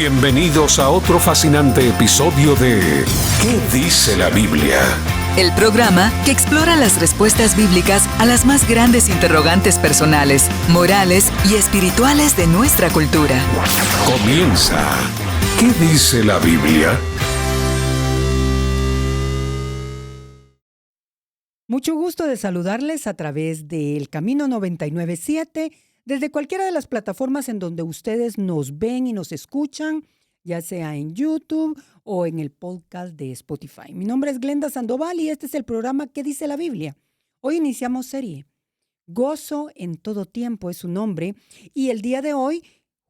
Bienvenidos a otro fascinante episodio de ¿Qué dice la Biblia? El programa que explora las respuestas bíblicas a las más grandes interrogantes personales, morales y espirituales de nuestra cultura. Comienza ¿Qué dice la Biblia? Mucho gusto de saludarles a través del Camino 99.7, desde cualquiera de las plataformas en donde ustedes nos ven y nos escuchan, ya sea en YouTube o en el podcast de Spotify. Mi nombre es Glenda Sandoval y este es el programa ¿Qué dice la Biblia? Hoy iniciamos serie. Gozo en todo tiempo es su nombre y el día de hoy,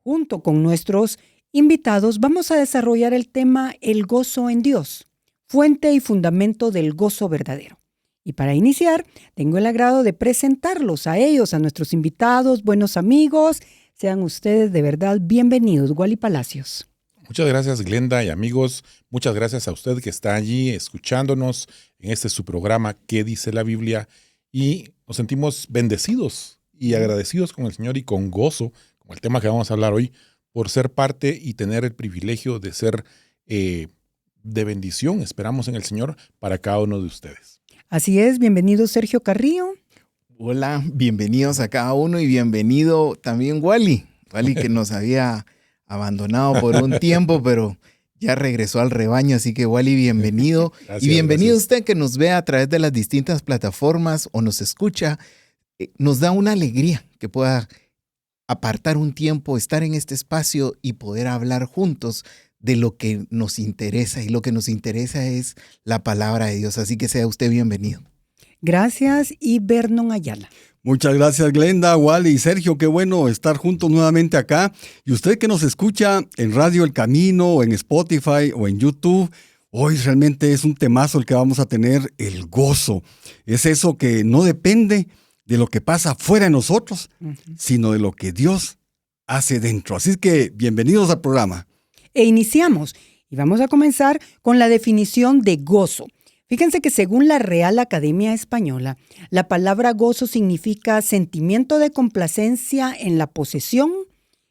junto con nuestros invitados, vamos a desarrollar el tema El gozo en Dios, fuente y fundamento del gozo verdadero. Y para iniciar, tengo el agrado de presentarlos a ellos, a nuestros invitados, buenos amigos. Sean ustedes de verdad bienvenidos. Wally Palacios. Muchas gracias, Glenda y amigos. Muchas gracias a usted que está allí escuchándonos en su programa ¿Qué dice la Biblia? Y nos sentimos bendecidos y agradecidos con el Señor y con gozo, con el tema que vamos a hablar hoy, por ser parte y tener el privilegio de ser de bendición, esperamos en el Señor, para cada uno de ustedes. Así es, bienvenido Sergio Carrillo. Hola, bienvenidos a cada uno y bienvenido también Wally que nos había abandonado por un tiempo, pero ya regresó al rebaño, así que Wally, bienvenido. Gracias, y bienvenido gracias. Usted que nos ve a través de las distintas plataformas o nos escucha. Nos da una alegría que pueda apartar un tiempo, estar en este espacio y poder hablar juntos de lo que nos interesa, y lo que nos interesa es la palabra de Dios, así que sea usted bienvenido. Gracias, y Vernon Ayala. Muchas gracias, Glenda, Wally y Sergio. Qué bueno estar juntos nuevamente acá. Y usted que nos escucha en Radio El Camino, o en Spotify, o en YouTube, hoy realmente es un temazo el que vamos a tener, el gozo. Es eso que no depende de lo que pasa fuera de nosotros, sino de lo que Dios hace dentro. Así que bienvenidos al programa. E iniciamos, y vamos a comenzar con la definición de gozo. Fíjense que según la Real Academia Española, la palabra gozo significa sentimiento de complacencia en la posesión,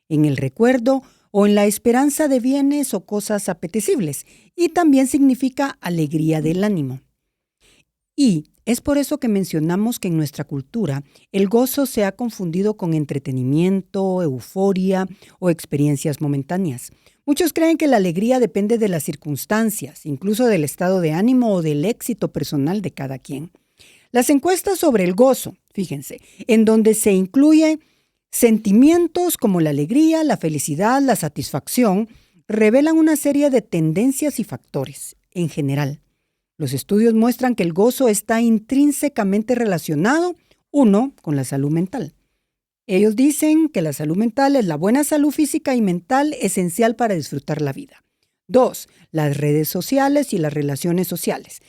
en el recuerdo o en la esperanza de bienes o cosas apetecibles, y también significa alegría del ánimo. Y es por eso que mencionamos que en nuestra cultura el gozo se ha confundido con entretenimiento, euforia o experiencias momentáneas. Muchos creen que la alegría depende de las circunstancias, incluso del estado de ánimo o del éxito personal de cada quien. Las encuestas sobre el gozo, fíjense, en donde se incluyen sentimientos como la alegría, la felicidad, la satisfacción, revelan una serie de tendencias y factores en general. Los estudios muestran que el gozo está intrínsecamente relacionado, uno, con la salud mental. Ellos dicen que la salud mental es la buena salud física y mental esencial para disfrutar la vida. 2, las redes sociales y las relaciones sociales.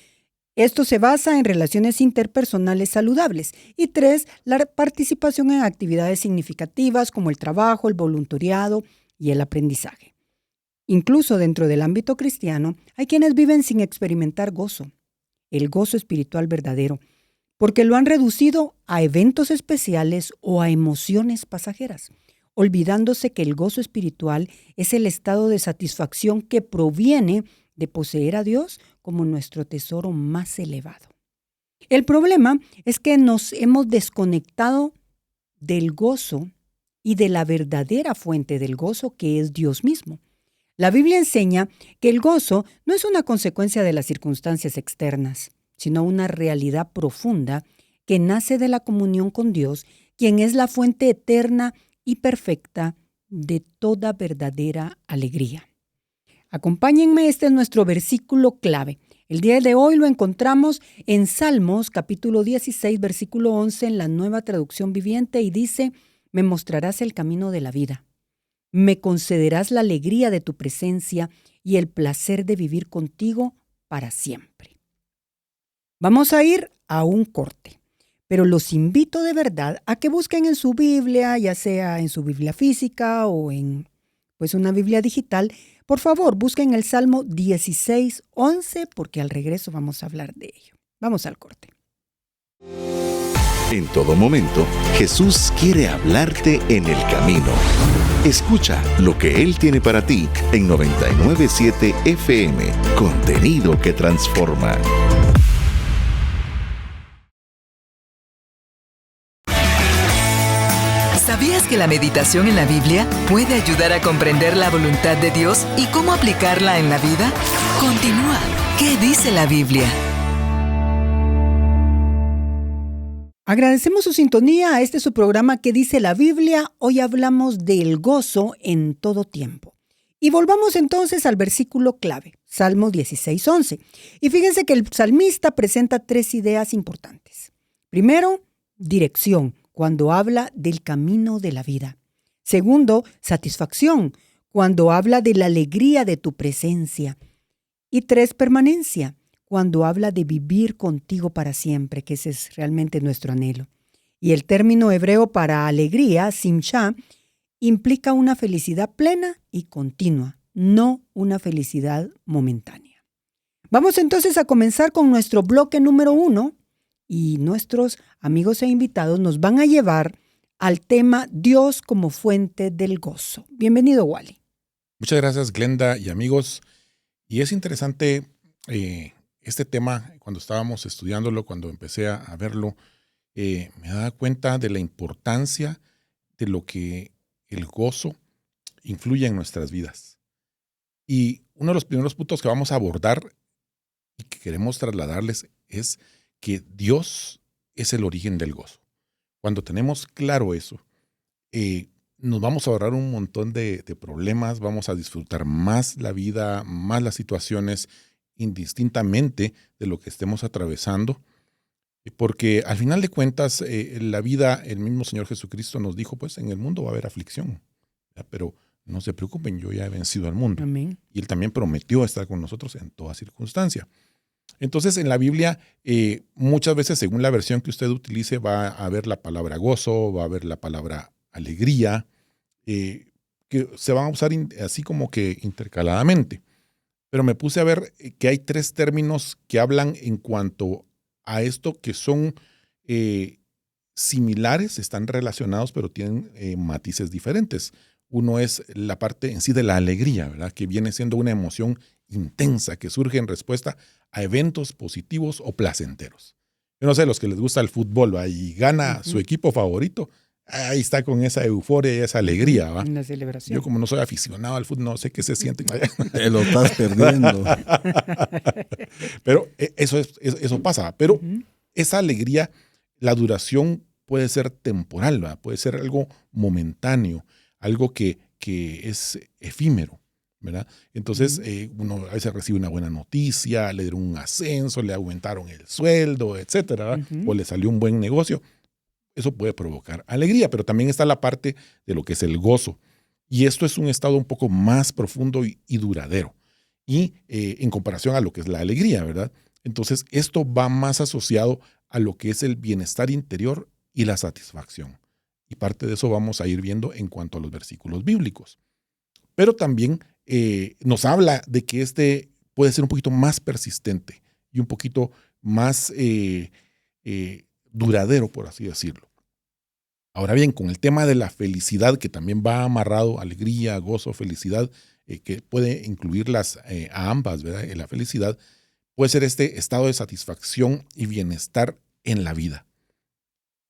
Esto se basa en relaciones interpersonales saludables. Y 3, la participación en actividades significativas como el trabajo, el voluntariado y el aprendizaje. Incluso dentro del ámbito cristiano, hay quienes viven sin experimentar gozo, el gozo espiritual verdadero, porque lo han reducido a eventos especiales o a emociones pasajeras, olvidándose que el gozo espiritual es el estado de satisfacción que proviene de poseer a Dios como nuestro tesoro más elevado. El problema es que nos hemos desconectado del gozo y de la verdadera fuente del gozo, que es Dios mismo. La Biblia enseña que el gozo no es una consecuencia de las circunstancias externas, sino una realidad profunda que nace de la comunión con Dios, quien es la fuente eterna y perfecta de toda verdadera alegría. Acompáñenme, este es nuestro versículo clave. El día de hoy lo encontramos en Salmos, capítulo 16, versículo 11, en la Nueva Traducción Viviente, y dice: «Me mostrarás el camino de la vida. Me concederás la alegría de tu presencia y el placer de vivir contigo para siempre». Vamos a ir a un corte, pero los invito de verdad a que busquen en su Biblia, ya sea en su Biblia física o en una Biblia digital. Por favor, busquen el Salmo 16:11, porque al regreso vamos a hablar de ello. Vamos al corte. En todo momento, Jesús quiere hablarte en el camino. Escucha lo que Él tiene para ti en 99.7 FM, contenido que transforma. ¿Sabías que la meditación en la Biblia puede ayudar a comprender la voluntad de Dios y cómo aplicarla en la vida? Continúa. ¿Qué dice la Biblia? Agradecemos su sintonía a su programa que dice la Biblia. Hoy hablamos del gozo en todo tiempo. Y volvamos entonces al versículo clave, Salmo 16:11. Y fíjense que el salmista presenta 3 ideas importantes. Primero, dirección, cuando habla del camino de la vida. Segundo, satisfacción, cuando habla de la alegría de tu presencia. Y 3, permanencia, cuando habla de vivir contigo para siempre, que ese es realmente nuestro anhelo. Y el término hebreo para alegría, simshá, implica una felicidad plena y continua, no una felicidad momentánea. Vamos entonces a comenzar con nuestro bloque número 1 y nuestros amigos e invitados nos van a llevar al tema Dios como fuente del gozo. Bienvenido, Wally. Muchas gracias, Glenda y amigos. Y es interesante este tema, cuando estábamos estudiándolo, cuando empecé a verlo, me daba cuenta de la importancia de lo que el gozo influye en nuestras vidas. Y uno de los primeros puntos que vamos a abordar y que queremos trasladarles es que Dios es el origen del gozo. Cuando tenemos claro eso, nos vamos a ahorrar un montón de problemas, vamos a disfrutar más la vida, más las situaciones, indistintamente de lo que estemos atravesando, porque al final de cuentas la vida, el mismo Señor Jesucristo nos dijo, pues en el mundo va a haber aflicción, pero no se preocupen, yo ya he vencido al mundo. Amén. Y Él también prometió estar con nosotros en toda circunstancia. Entonces en la Biblia muchas veces, según la versión que usted utilice, va a haber la palabra gozo, va a haber la palabra alegría, que se van a usar así como que intercaladamente. Pero me puse a ver que hay 3 términos que hablan en cuanto a esto, que son similares, están relacionados, pero tienen matices diferentes. Uno es la parte en sí de la alegría, ¿verdad? Que viene siendo una emoción intensa que surge en respuesta a eventos positivos o placenteros. Yo no sé, los que les gusta el fútbol, ¿va? Y gana su equipo favorito, ahí está con esa euforia y esa alegría, ¿va? Una celebración. Yo como no soy aficionado al fútbol, no sé qué se siente. Te lo estás perdiendo. Pero eso pasa. Pero esa alegría, la duración puede ser temporal, ¿va? Puede ser algo momentáneo, algo que es efímero, ¿verdad? Entonces, uno a veces recibe una buena noticia, le dieron un ascenso, le aumentaron el sueldo, etcétera, o le salió un buen negocio. Eso puede provocar alegría, pero también está la parte de lo que es el gozo. Y esto es un estado un poco más profundo y duradero. Y en comparación a lo que es la alegría, ¿verdad? Entonces, esto va más asociado a lo que es el bienestar interior y la satisfacción. Y parte de eso vamos a ir viendo en cuanto a los versículos bíblicos. Pero también nos habla de que este puede ser un poquito más persistente y un poquito más duradero, por así decirlo. Ahora bien, con el tema de la felicidad, que también va amarrado, alegría, gozo, felicidad, que puede incluirlas a ambas, ¿verdad? La felicidad puede ser este estado de satisfacción y bienestar en la vida.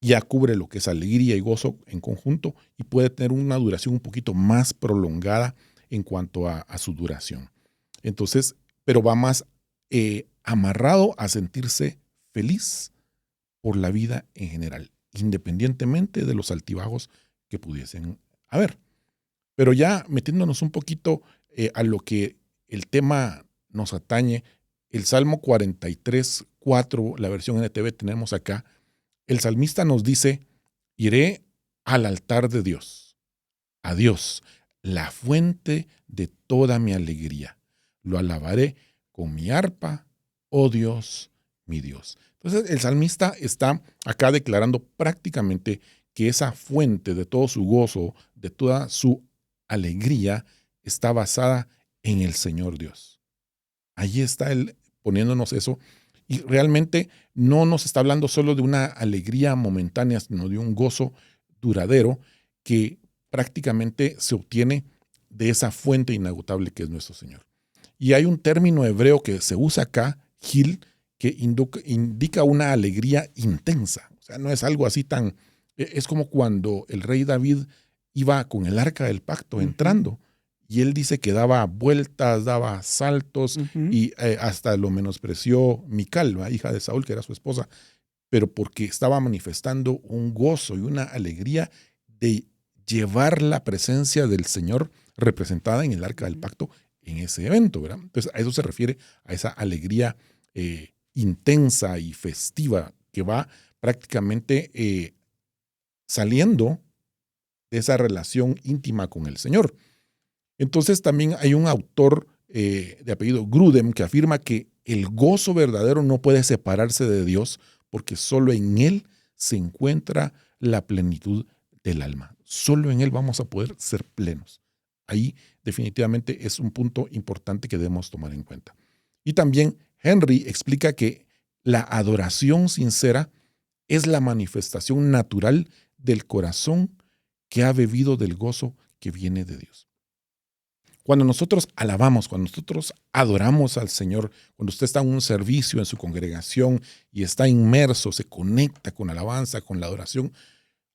Ya cubre lo que es alegría y gozo en conjunto y puede tener una duración un poquito más prolongada en cuanto a su duración. Entonces, pero va más amarrado a sentirse feliz por la vida en general, independientemente de los altibajos que pudiesen haber. Pero ya metiéndonos un poquito a lo que el tema nos atañe, el Salmo 43:4, la versión NTV tenemos acá, el salmista nos dice, iré al altar de Dios, a Dios, la fuente de toda mi alegría. Lo alabaré con mi arpa, oh Dios, mi Dios. Entonces el salmista está acá declarando prácticamente que esa fuente de todo su gozo, de toda su alegría, está basada en el Señor Dios. Allí está él poniéndonos eso. Y realmente no nos está hablando solo de una alegría momentánea, sino de un gozo duradero que prácticamente se obtiene de esa fuente inagotable que es nuestro Señor. Y hay un término hebreo que se usa acá, Gil, que indica una alegría intensa. O sea, no es algo así tan... Es como cuando el rey David iba con el arca del pacto entrando, y él dice que daba vueltas, daba saltos, y hasta lo menospreció Mical, hija de Saúl, que era su esposa, pero porque estaba manifestando un gozo y una alegría de llevar la presencia del Señor representada en el arca del pacto en ese evento, ¿verdad? Entonces a eso se refiere, a esa alegría intensa y festiva que va prácticamente saliendo de esa relación íntima con el Señor. Entonces también hay un autor de apellido Grudem que afirma que el gozo verdadero no puede separarse de Dios porque solo en Él se encuentra la plenitud del alma. Solo en Él vamos a poder ser plenos. Ahí definitivamente es un punto importante que debemos tomar en cuenta. Y también Henry explica que la adoración sincera es la manifestación natural del corazón que ha bebido del gozo que viene de Dios. Cuando nosotros alabamos, cuando nosotros adoramos al Señor, cuando usted está en un servicio en su congregación y está inmerso, se conecta con la alabanza, con la adoración,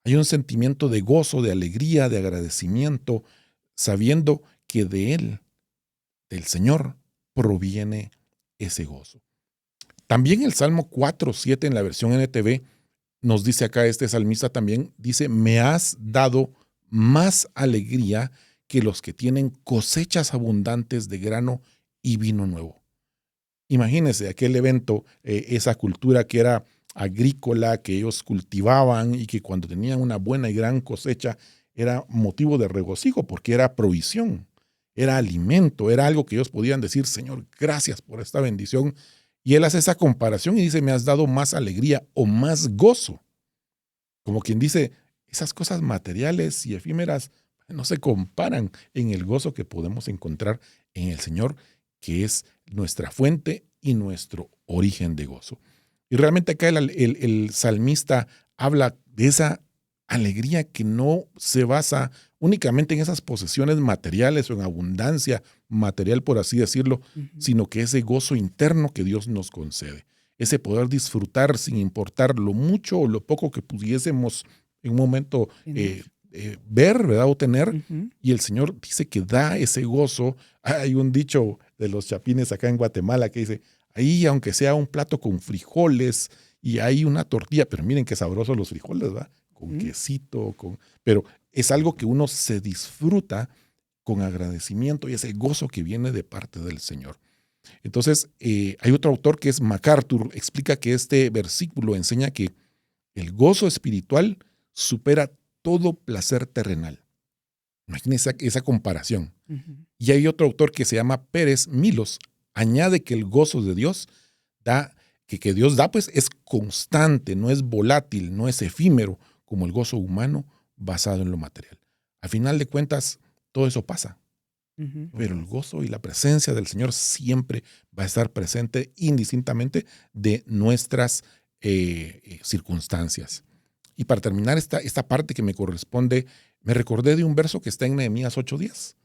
hay un sentimiento de gozo, de alegría, de agradecimiento, sabiendo que de Él, del Señor, proviene ese gozo. También el Salmo 4:7 en la versión NTV nos dice acá este salmista también, dice, me has dado más alegría que los que tienen cosechas abundantes de grano y vino nuevo. Imagínense aquel evento, esa cultura que era agrícola, que ellos cultivaban y que cuando tenían una buena y gran cosecha era motivo de regocijo porque era provisión, era alimento, era algo que ellos podían decir, Señor, gracias por esta bendición. Y él hace esa comparación y dice, me has dado más alegría o más gozo. Como quien dice, esas cosas materiales y efímeras no se comparan en el gozo que podemos encontrar en el Señor, que es nuestra fuente y nuestro origen de gozo. Y realmente acá el salmista habla de esa alegría que no se basa únicamente en esas posesiones materiales o en abundancia material, por así decirlo, sino que ese gozo interno que Dios nos concede. Ese poder disfrutar sin importar lo mucho o lo poco que pudiésemos en un momento ver, ¿verdad? O tener. Y el Señor dice que da ese gozo. Hay un dicho de los chapines acá en Guatemala que dice, ahí aunque sea un plato con frijoles y hay una tortilla, pero miren qué sabrosos los frijoles, ¿verdad? Con quesito, pero es algo que uno se disfruta con agradecimiento y ese gozo que viene de parte del Señor. Entonces, hay otro autor que es MacArthur, explica que este versículo enseña que el gozo espiritual supera todo placer terrenal. Imagínense esa comparación. Y hay otro autor que se llama Pérez Milos, añade que el gozo de Dios que Dios da, pues es constante, no es volátil, no es efímero, como el gozo humano basado en lo material. Al final de cuentas, todo eso pasa. Pero el gozo y la presencia del Señor siempre va a estar presente indistintamente de nuestras circunstancias. Y para terminar esta parte que me corresponde, me recordé de un verso que está en Nehemías 8:10,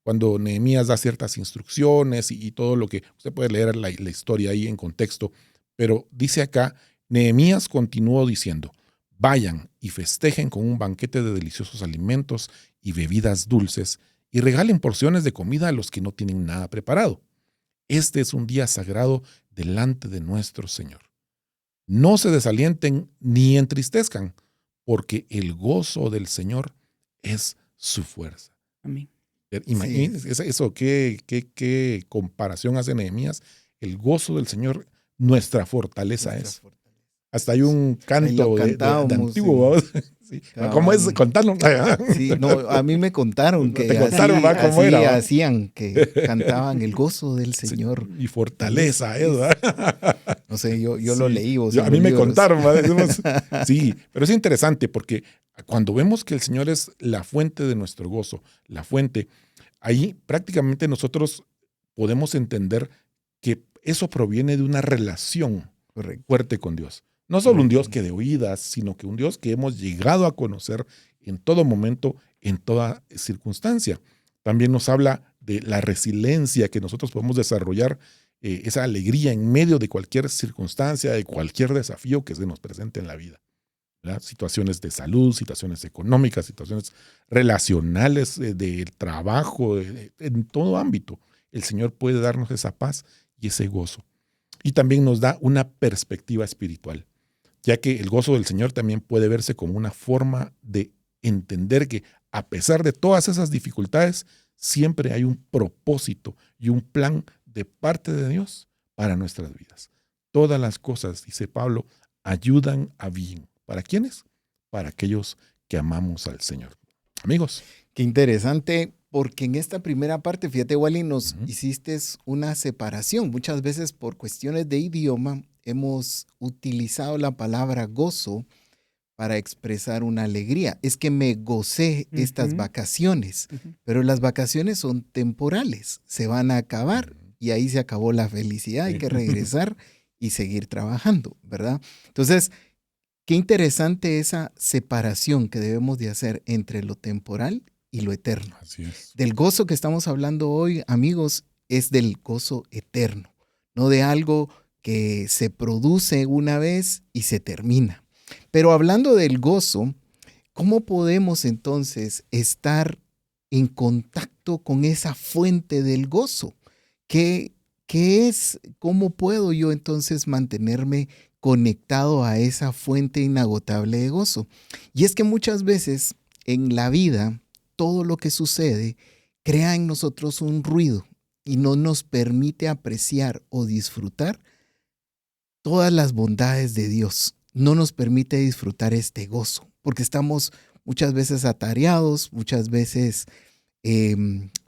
cuando Nehemías da ciertas instrucciones y todo lo que usted puede leer la historia ahí en contexto, pero dice acá, Nehemías continuó diciendo, vayan y festejen con un banquete de deliciosos alimentos y bebidas dulces y regalen porciones de comida a los que no tienen nada preparado. Este es un día sagrado delante de nuestro Señor. No se desalienten ni entristezcan, porque el gozo del Señor es su fuerza. Amén. Imagínense eso, qué comparación hace Nehemías. El gozo del Señor, nuestra fortaleza es. Hasta hay un canto de antiguo. Sí. ¿Cómo es? Contanos. Sí, no, a mí me contaron que hacían, que cantaban el gozo del Señor. Y fortaleza, ¿verdad? No sé, yo lo leí. A mí me contaron. Sí, pero es interesante porque cuando vemos que el Señor es la fuente de nuestro gozo, la fuente, ahí prácticamente nosotros podemos entender que eso proviene de una relación Correcto. fuerte con Dios. No solo un Dios que de oídas, sino que un Dios que hemos llegado a conocer en todo momento, en toda circunstancia. También nos habla de la resiliencia que nosotros podemos desarrollar, esa alegría en medio de cualquier circunstancia, de cualquier desafío que se nos presente en la vida, ¿verdad? Situaciones de salud, situaciones económicas, situaciones relacionales, de trabajo, en todo ámbito. El Señor puede darnos esa paz y ese gozo. Y también nos da una perspectiva espiritual, ya que el gozo del Señor también puede verse como una forma de entender que a pesar de todas esas dificultades, siempre hay un propósito y un plan de parte de Dios para nuestras vidas. Todas las cosas, dice Pablo, ayudan a bien. ¿Para quiénes? Para aquellos que amamos al Señor. Amigos. Qué interesante, porque en esta primera parte, fíjate, Wally, nos hiciste una separación. Muchas veces por cuestiones de idioma hemos utilizado la palabra gozo para expresar una alegría. Es que me gocé estas vacaciones, pero las vacaciones son temporales, se van a acabar y ahí se acabó la felicidad. Hay que regresar y seguir trabajando, ¿verdad? Entonces, qué interesante esa separación que debemos de hacer entre lo temporal y lo eterno. Así es. Del gozo que estamos hablando hoy, amigos, es del gozo eterno, no de algo que se produce una vez y se termina. Pero hablando del gozo, ¿cómo podemos entonces estar en contacto con esa fuente del gozo? ¿Qué es? ¿Cómo puedo yo entonces mantenerme conectado a esa fuente inagotable de gozo? Y es que muchas veces en la vida, todo lo que sucede crea en nosotros un ruido y no nos permite apreciar o disfrutar todas las bondades de Dios. No nos permite disfrutar este gozo, porque estamos muchas veces atareados, muchas veces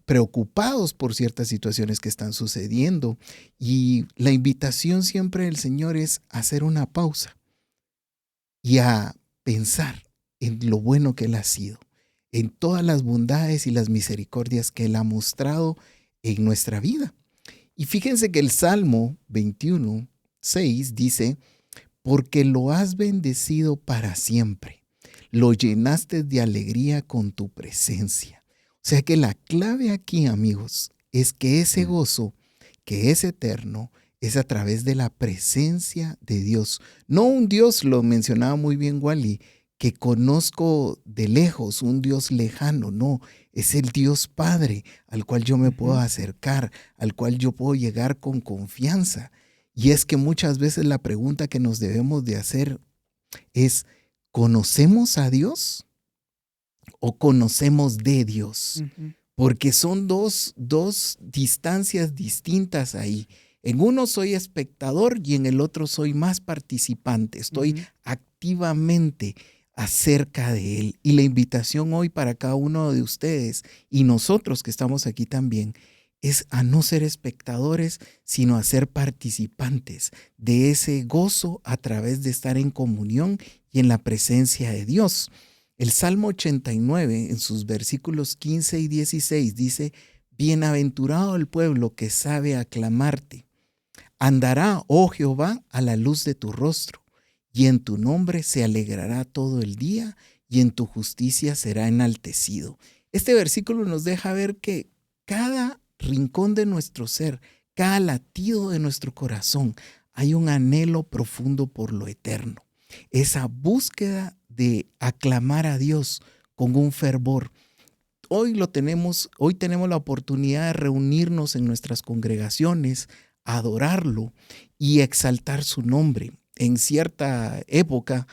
preocupados por ciertas situaciones que están sucediendo. Y la invitación siempre del Señor es hacer una pausa y a pensar en lo bueno que Él ha sido, en todas las bondades y las misericordias que Él ha mostrado en nuestra vida. Y fíjense que el Salmo 21:6 dice: porque lo has bendecido para siempre, lo llenaste de alegría con tu presencia. O sea que la clave aquí, amigos, es que ese gozo, que es eterno, es a través de la presencia de Dios. No un Dios, lo mencionaba muy bien Wally, que conozco de lejos, un Dios lejano, no, es el Dios Padre al cual yo me puedo acercar, al cual yo puedo llegar con confianza. Y es que muchas veces la pregunta que nos debemos de hacer es, ¿conocemos a Dios o conocemos de Dios? Porque son dos distancias distintas ahí. En uno soy espectador y en el otro soy más participante. Estoy activamente acerca de Él. Y la invitación hoy para cada uno de ustedes y nosotros que estamos aquí también es a no ser espectadores, sino a ser participantes de ese gozo a través de estar en comunión y en la presencia de Dios. El Salmo 89, en sus versículos 15 y 16, dice: bienaventurado el pueblo que sabe aclamarte. Andará, oh Jehová, a la luz de tu rostro, y en tu nombre se alegrará todo el día, y en tu justicia será enaltecido. Este versículo nos deja ver que cada rincón de nuestro ser, cada latido de nuestro corazón, hay un anhelo profundo por lo eterno. Esa búsqueda de aclamar a Dios con un fervor. Hoy tenemos la oportunidad de reunirnos en nuestras congregaciones, adorarlo y exaltar su nombre. En cierta época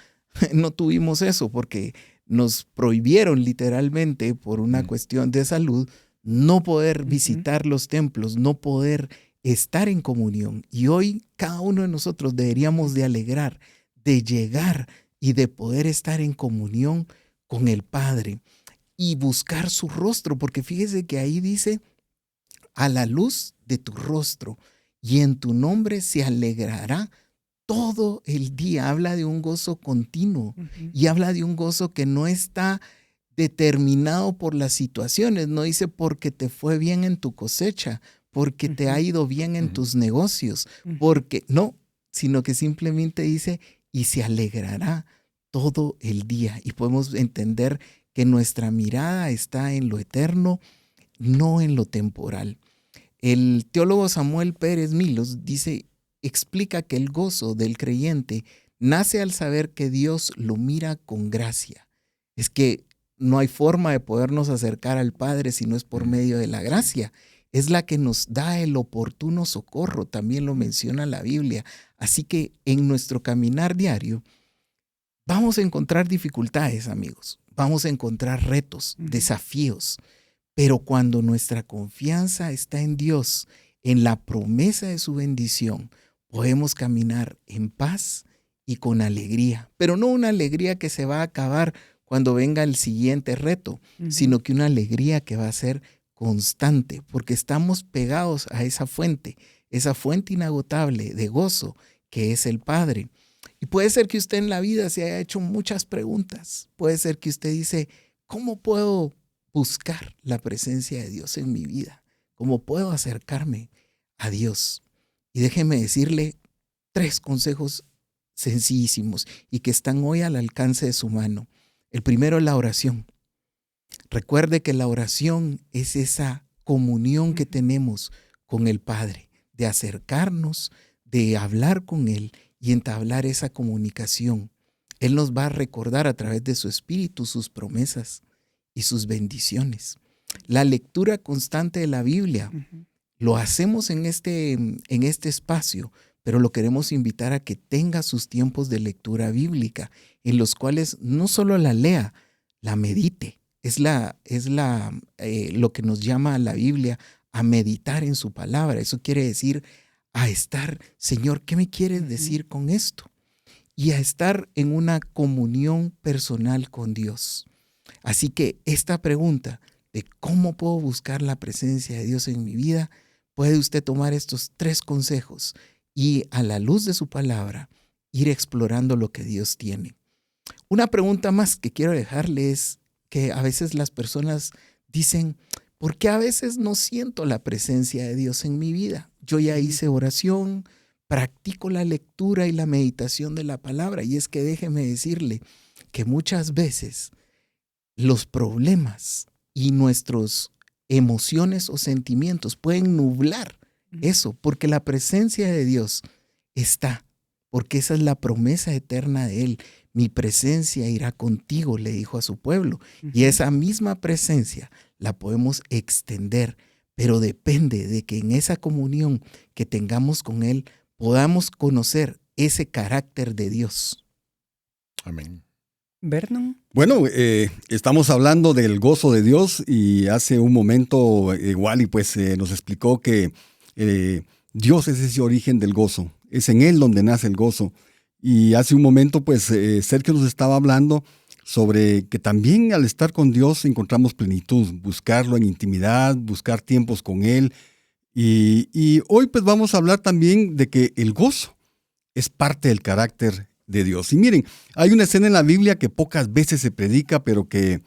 no tuvimos eso porque nos prohibieron literalmente por una cuestión de salud no poder visitar los templos, no poder estar en comunión. Y hoy cada uno de nosotros deberíamos de alegrar, de llegar y de poder estar en comunión con el Padre y buscar su rostro, porque fíjese que ahí dice: a la luz de tu rostro, y en tu nombre se alegrará todo el día. Habla de un gozo continuo y habla de un gozo que no está determinado por las situaciones. No dice porque te fue bien en tu cosecha, porque te ha ido bien en tus negocios, porque no, sino que simplemente dice, y se alegrará todo el día. Y podemos entender que nuestra mirada está en lo eterno, no en lo temporal. El teólogo Samuel Pérez Milos explica que el gozo del creyente nace al saber que Dios lo mira con gracia. Es que no hay forma de podernos acercar al Padre si no es por medio de la gracia. Es la que nos da el oportuno socorro, también lo menciona la Biblia. Así que en nuestro caminar diario vamos a encontrar dificultades, amigos. Vamos a encontrar retos, desafíos. Pero cuando nuestra confianza está en Dios, en la promesa de su bendición, podemos caminar en paz y con alegría. Pero no una alegría que se va a acabar cuando venga el siguiente reto, sino que una alegría que va a ser constante, porque estamos pegados a esa fuente inagotable de gozo que es el Padre. Y puede ser que usted en la vida se haya hecho muchas preguntas. Puede ser que usted dice, ¿cómo puedo buscar la presencia de Dios en mi vida? ¿Cómo puedo acercarme a Dios? Y déjeme decirle 3 consejos sencillísimos y que están hoy al alcance de su mano. El primero es la oración. Recuerde que la oración es esa comunión que tenemos con el Padre, de acercarnos, de hablar con Él y entablar esa comunicación. Él nos va a recordar a través de su Espíritu sus promesas y sus bendiciones. La lectura constante de la Biblia, lo hacemos en este espacio, pero lo queremos invitar a que tenga sus tiempos de lectura bíblica, en los cuales no solo la lea, la medite. Es lo que nos llama a la Biblia a meditar en su palabra. Eso quiere decir a estar, Señor, ¿qué me quieres decir con esto? Y a estar en una comunión personal con Dios. Así que esta pregunta de cómo puedo buscar la presencia de Dios en mi vida, puede usted tomar estos 3 consejos y a la luz de su palabra ir explorando lo que Dios tiene. Una pregunta más que quiero dejarle es que a veces las personas dicen, ¿por qué a veces no siento la presencia de Dios en mi vida? Yo ya hice oración, practico la lectura y la meditación de la palabra. Y es que déjeme decirle que muchas veces los problemas y nuestras emociones o sentimientos pueden nublar eso, porque la presencia de Dios está, porque esa es la promesa eterna de Él. Mi presencia irá contigo, le dijo a su pueblo. Y esa misma presencia la podemos extender, pero depende de que en esa comunión que tengamos con Él podamos conocer ese carácter de Dios. Amén. Vernon. Bueno, estamos hablando del gozo de Dios y hace un momento Wally nos explicó que Dios es ese origen del gozo, es en Él donde nace el gozo. Y hace un momento Sergio nos estaba hablando sobre que también al estar con Dios encontramos plenitud, buscarlo en intimidad, buscar tiempos con Él. Y hoy vamos a hablar también de que el gozo es parte del carácter de Dios. Y miren, hay una escena en la Biblia que pocas veces se predica, pero que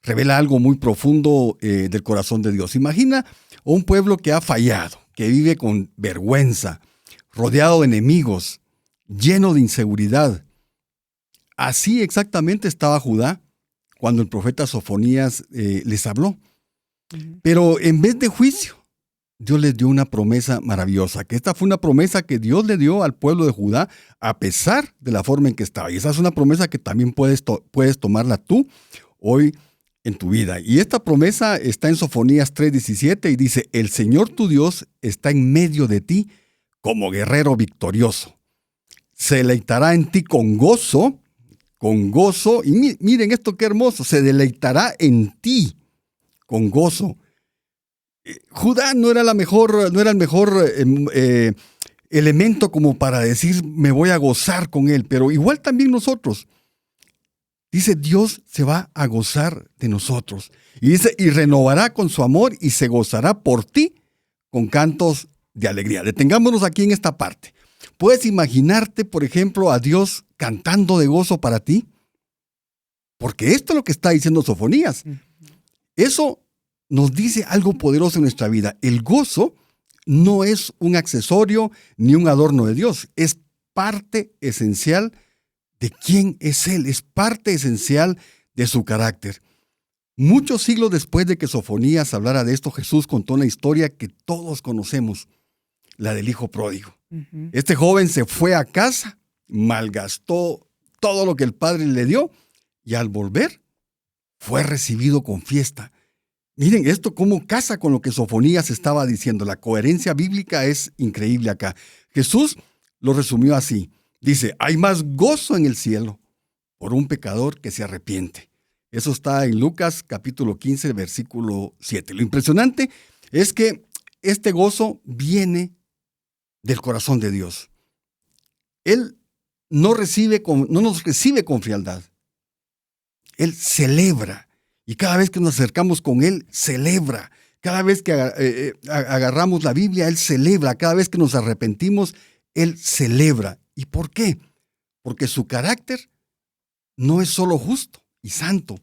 revela algo muy profundo del corazón de Dios. Imagina un pueblo que ha fallado, que vive con vergüenza, rodeado de enemigos, lleno de inseguridad. Así exactamente estaba Judá cuando el profeta Sofonías les habló. Pero en vez de juicio, Dios les dio una promesa maravillosa, que esta fue una promesa que Dios le dio al pueblo de Judá a pesar de la forma en que estaba. Y esa es una promesa que también puedes tomarla tú hoy en tu vida. Y esta promesa está en Sofonías 3:17 y dice, el Señor tu Dios está en medio de ti como guerrero victorioso. Se deleitará en ti con gozo, y miren esto qué hermoso, se deleitará en ti con gozo. Judá no era el mejor elemento como para decir me voy a gozar con él, pero igual también nosotros. Dice Dios se va a gozar de nosotros. Y dice, y renovará con su amor y se gozará por ti con cantos de alegría. Detengámonos aquí en esta parte. ¿Puedes imaginarte, por ejemplo, a Dios cantando de gozo para ti? Porque esto es lo que está diciendo Sofonías. Eso nos dice algo poderoso en nuestra vida. El gozo no es un accesorio ni un adorno de Dios, es parte esencial de quién es Él, es parte esencial de su carácter. Muchos siglos después de que Sofonías hablara de esto, Jesús contó una historia que todos conocemos, la del hijo pródigo. Ujú. Este joven se fue a casa, malgastó todo lo que el padre le dio y al volver fue recibido con fiesta. Miren esto cómo casa con lo que Sofonías estaba diciendo. La coherencia bíblica es increíble acá. Jesús lo resumió así. Dice, hay más gozo en el cielo por un pecador que se arrepiente. Eso está en Lucas capítulo 15, versículo 7. Lo impresionante es que este gozo viene del corazón de Dios. Él no nos recibe con frialdad. Él celebra. Y cada vez que nos acercamos con Él, celebra. Cada vez que agarramos la Biblia, Él celebra. Cada vez que nos arrepentimos, Él celebra. ¿Y por qué? Porque su carácter no es solo justo y santo,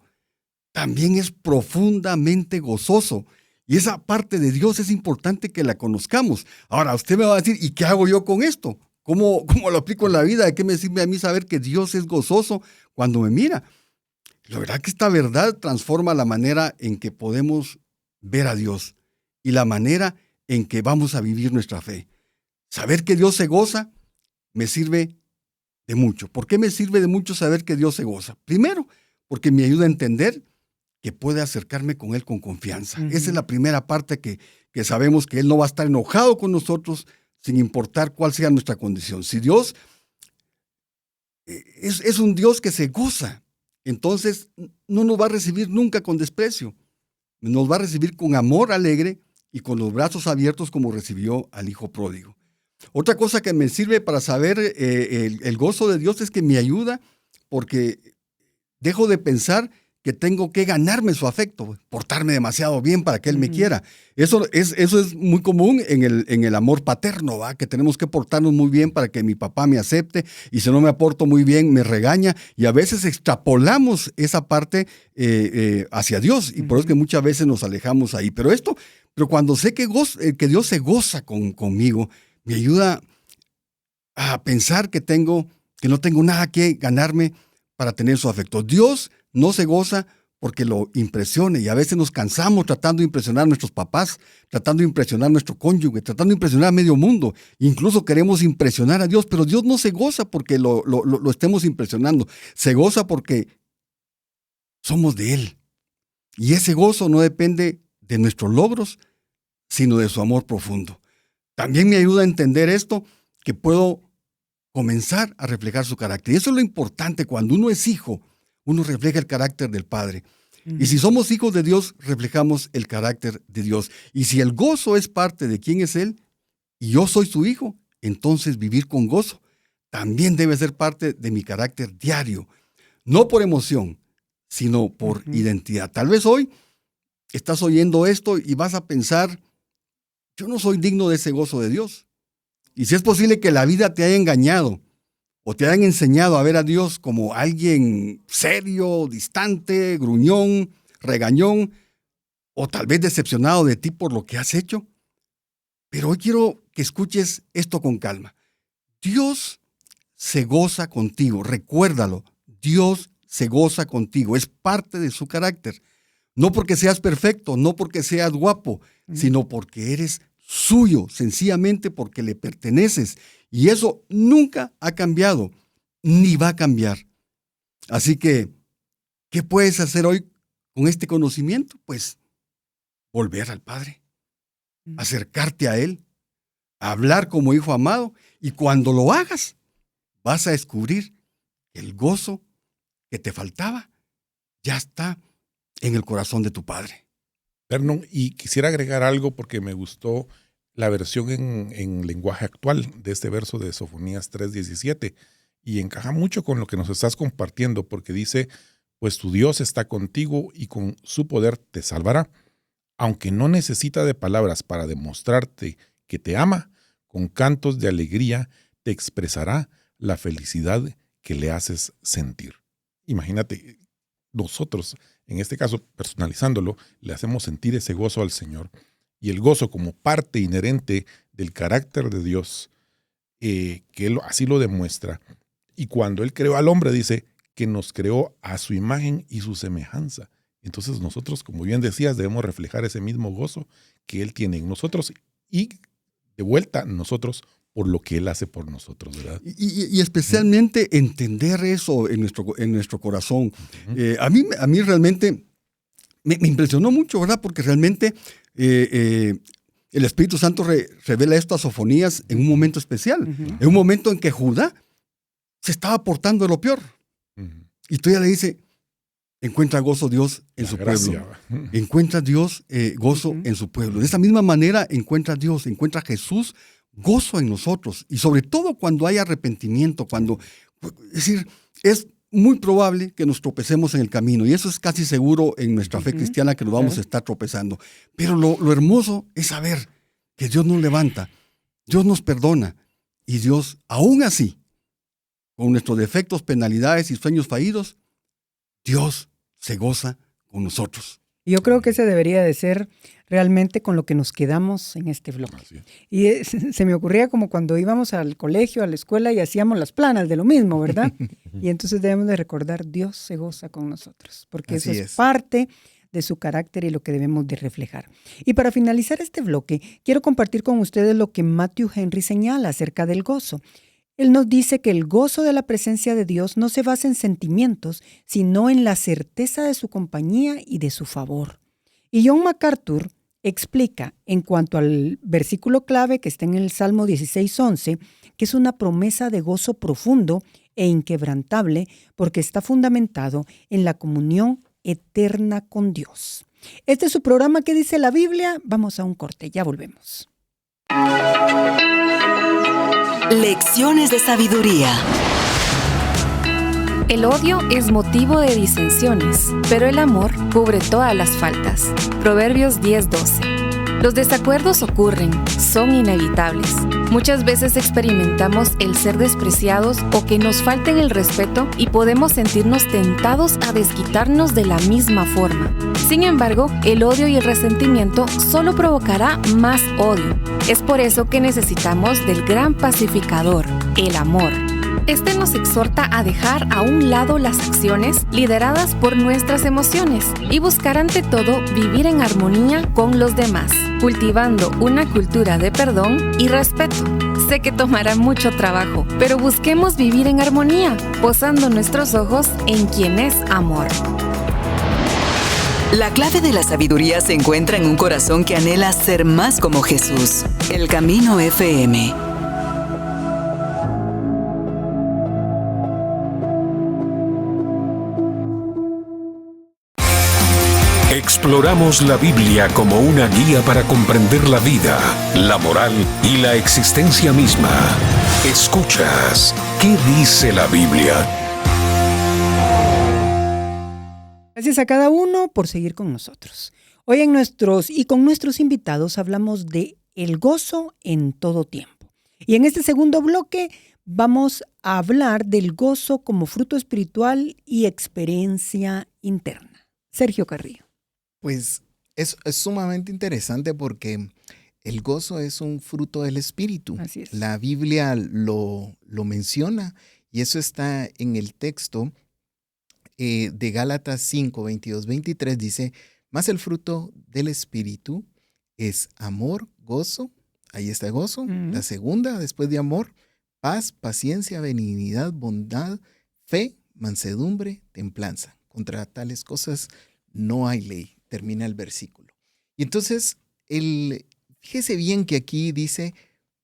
también es profundamente gozoso. Y esa parte de Dios es importante que la conozcamos. Ahora, usted me va a decir, ¿y qué hago yo con esto? ¿Cómo lo aplico en la vida? ¿De qué me sirve a mí saber que Dios es gozoso cuando me mira? La verdad que esta verdad transforma la manera en que podemos ver a Dios y la manera en que vamos a vivir nuestra fe. Saber que Dios se goza me sirve de mucho. ¿Por qué me sirve de mucho saber que Dios se goza? Primero, porque me ayuda a entender que puede acercarme con Él con confianza. Uh-huh. Esa es la primera parte que sabemos que Él no va a estar enojado con nosotros sin importar cuál sea nuestra condición. Si Dios es un Dios que se goza, entonces no nos va a recibir nunca con desprecio. Nos va a recibir con amor alegre y con los brazos abiertos como recibió al hijo pródigo. Otra cosa que me sirve para saber el gozo de Dios es que me ayuda porque dejo de pensar que tengo que ganarme su afecto, portarme demasiado bien para que Él me quiera. Eso es muy común en el amor paterno, ¿va? Que tenemos que portarnos muy bien para que mi papá me acepte, y si no me porto muy bien me regaña, y a veces extrapolamos esa parte hacia Dios, y por eso es que muchas veces nos alejamos ahí. Pero cuando sé que Dios se goza conmigo, me ayuda a pensar que no tengo nada que ganarme para tener su afecto. Dios no se goza porque lo impresione, y a veces nos cansamos tratando de impresionar a nuestros papás, tratando de impresionar a nuestro cónyuge, tratando de impresionar a medio mundo. Incluso queremos impresionar a Dios, pero Dios no se goza porque lo estemos impresionando. Se goza porque somos de Él. Y ese gozo no depende de nuestros logros, sino de su amor profundo. También me ayuda a entender esto, que puedo comenzar a reflejar su carácter. Y eso es lo importante. Cuando uno es hijo, uno refleja el carácter del Padre. Y si somos hijos de Dios, reflejamos el carácter de Dios. Y si el gozo es parte de quién es Él, y yo soy su hijo, entonces vivir con gozo también debe ser parte de mi carácter diario. No por emoción, sino por identidad. Tal vez hoy estás oyendo esto y vas a pensar, yo no soy digno de ese gozo de Dios. Y si es posible que la vida te haya engañado, o te hayan enseñado a ver a Dios como alguien serio, distante, gruñón, regañón, o tal vez decepcionado de ti por lo que has hecho. Pero hoy quiero que escuches esto con calma. Dios se goza contigo, recuérdalo. Dios se goza contigo, es parte de su carácter. No porque seas perfecto, no porque seas guapo, sino porque eres suyo, sencillamente porque le perteneces. Y eso nunca ha cambiado, ni va a cambiar. Así que, ¿qué puedes hacer hoy con este conocimiento? Pues volver al Padre, acercarte a Él, hablar como hijo amado, y cuando lo hagas, vas a descubrir que el gozo que te faltaba ya está en el corazón de tu Padre. Vernon, y quisiera agregar algo porque me gustó la versión en lenguaje actual de este verso de Sofonías 3:17, y encaja mucho con lo que nos estás compartiendo, porque dice, pues tu Dios está contigo y con su poder te salvará. Aunque no necesita de palabras para demostrarte que te ama, con cantos de alegría te expresará la felicidad que le haces sentir. Imagínate, nosotros, en este caso, personalizándolo, le hacemos sentir ese gozo al Señor. y el gozo como parte inherente del carácter de Dios, que Él así lo demuestra. Y cuando Él creó al hombre, dice que nos creó a su imagen y su semejanza. Entonces nosotros, como bien decías, debemos reflejar ese mismo gozo que Él tiene en nosotros y de vuelta nosotros por lo que Él hace por nosotros, ¿verdad? Y especialmente entender eso en nuestro corazón. A mí realmente me impresionó mucho, ¿verdad? Porque realmente el Espíritu Santo revela esto a Sofonías en un momento especial, en un momento en que Judá se estaba portando de lo peor. Y todavía le dice, encuentra gozo Dios en su pueblo. Encuentra Dios gozo en su pueblo. De esa misma manera encuentra Dios, encuentra Jesús gozo en nosotros. Y sobre todo cuando hay arrepentimiento, es decir, es muy probable que nos tropecemos en el camino. Y eso es casi seguro en nuestra fe cristiana, que nos vamos a estar tropezando. Pero lo hermoso es saber que Dios nos levanta, Dios nos perdona. Y Dios, aún así, con nuestros defectos, penalidades y sueños fallidos, Dios se goza con nosotros. Yo creo que ese debería de ser realmente con lo que nos quedamos en este bloque. Y se me ocurría como cuando íbamos al colegio, a la escuela y hacíamos las planas de lo mismo, ¿verdad? Y entonces debemos de recordar, Dios se goza con nosotros, porque Así eso es parte de su carácter y lo que debemos de reflejar. Y para finalizar este bloque, quiero compartir con ustedes lo que Matthew Henry señala acerca del gozo. Él nos dice que el gozo de la presencia de Dios no se basa en sentimientos, sino en la certeza de su compañía y de su favor. Y John MacArthur explica, en cuanto al versículo clave que está en el Salmo 16:11, que es una promesa de gozo profundo e inquebrantable porque está fundamentado en la comunión eterna con Dios. Este es su programa ¿Qué dice la Biblia? Vamos a un corte, ya volvemos. Lecciones de sabiduría. El odio es motivo de disensiones, pero el amor cubre todas las faltas. Proverbios 10:12. Los desacuerdos ocurren, son inevitables. Muchas veces experimentamos el ser despreciados o que nos falten el respeto y podemos sentirnos tentados a desquitarnos de la misma forma. Sin embargo, el odio y el resentimiento solo provocará más odio. Es por eso que necesitamos del gran pacificador, el amor. Este nos exhorta a dejar a un lado las acciones lideradas por nuestras emociones y buscar ante todo vivir en armonía con los demás, cultivando una cultura de perdón y respeto. Sé que tomará mucho trabajo, pero busquemos vivir en armonía, posando nuestros ojos en quien es amor. La clave de la sabiduría se encuentra en un corazón que anhela ser más como Jesús. El Camino FM. Exploramos la Biblia como una guía para comprender la vida, la moral y la existencia misma. Escuchas, ¿qué dice la Biblia? Gracias a cada uno por seguir con nosotros. Hoy con nuestros invitados hablamos de el gozo en todo tiempo. Y en este segundo bloque vamos a hablar del gozo como fruto espiritual y experiencia interna. Sergio Carrillo. Pues es sumamente interesante porque el gozo es un fruto del Espíritu. Así es. La Biblia lo menciona y eso está en el texto de Gálatas 5, 22, 23. Dice, más el fruto del Espíritu es amor, gozo. Ahí está gozo. Uh-huh. La segunda, después de amor, paz, paciencia, benignidad, bondad, fe, mansedumbre, templanza. Contra tales cosas no hay ley. Termina el versículo. Y entonces, fíjese bien que aquí dice,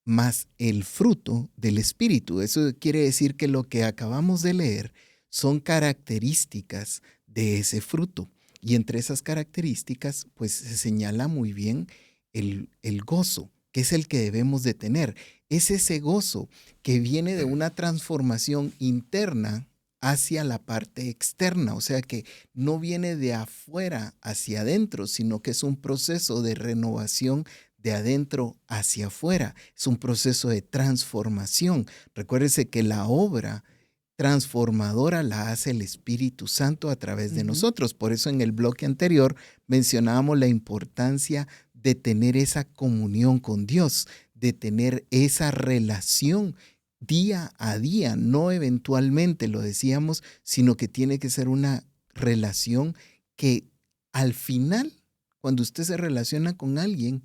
más el fruto del Espíritu. Eso quiere decir que lo que acabamos de leer son características de ese fruto. Y entre esas características, pues se señala muy bien el gozo, que es el que debemos de tener. Es ese gozo que viene de una transformación interna hacia la parte externa, o sea que no viene de afuera hacia adentro, sino que es un proceso de renovación de adentro hacia afuera, es un proceso de transformación. Recuérdese que la obra transformadora la hace el Espíritu Santo a través de nosotros, por eso en el bloque anterior mencionábamos la importancia de tener esa comunión con Dios, de tener esa relación día a día, no eventualmente, lo decíamos, sino que tiene que ser una relación que al final, cuando usted se relaciona con alguien,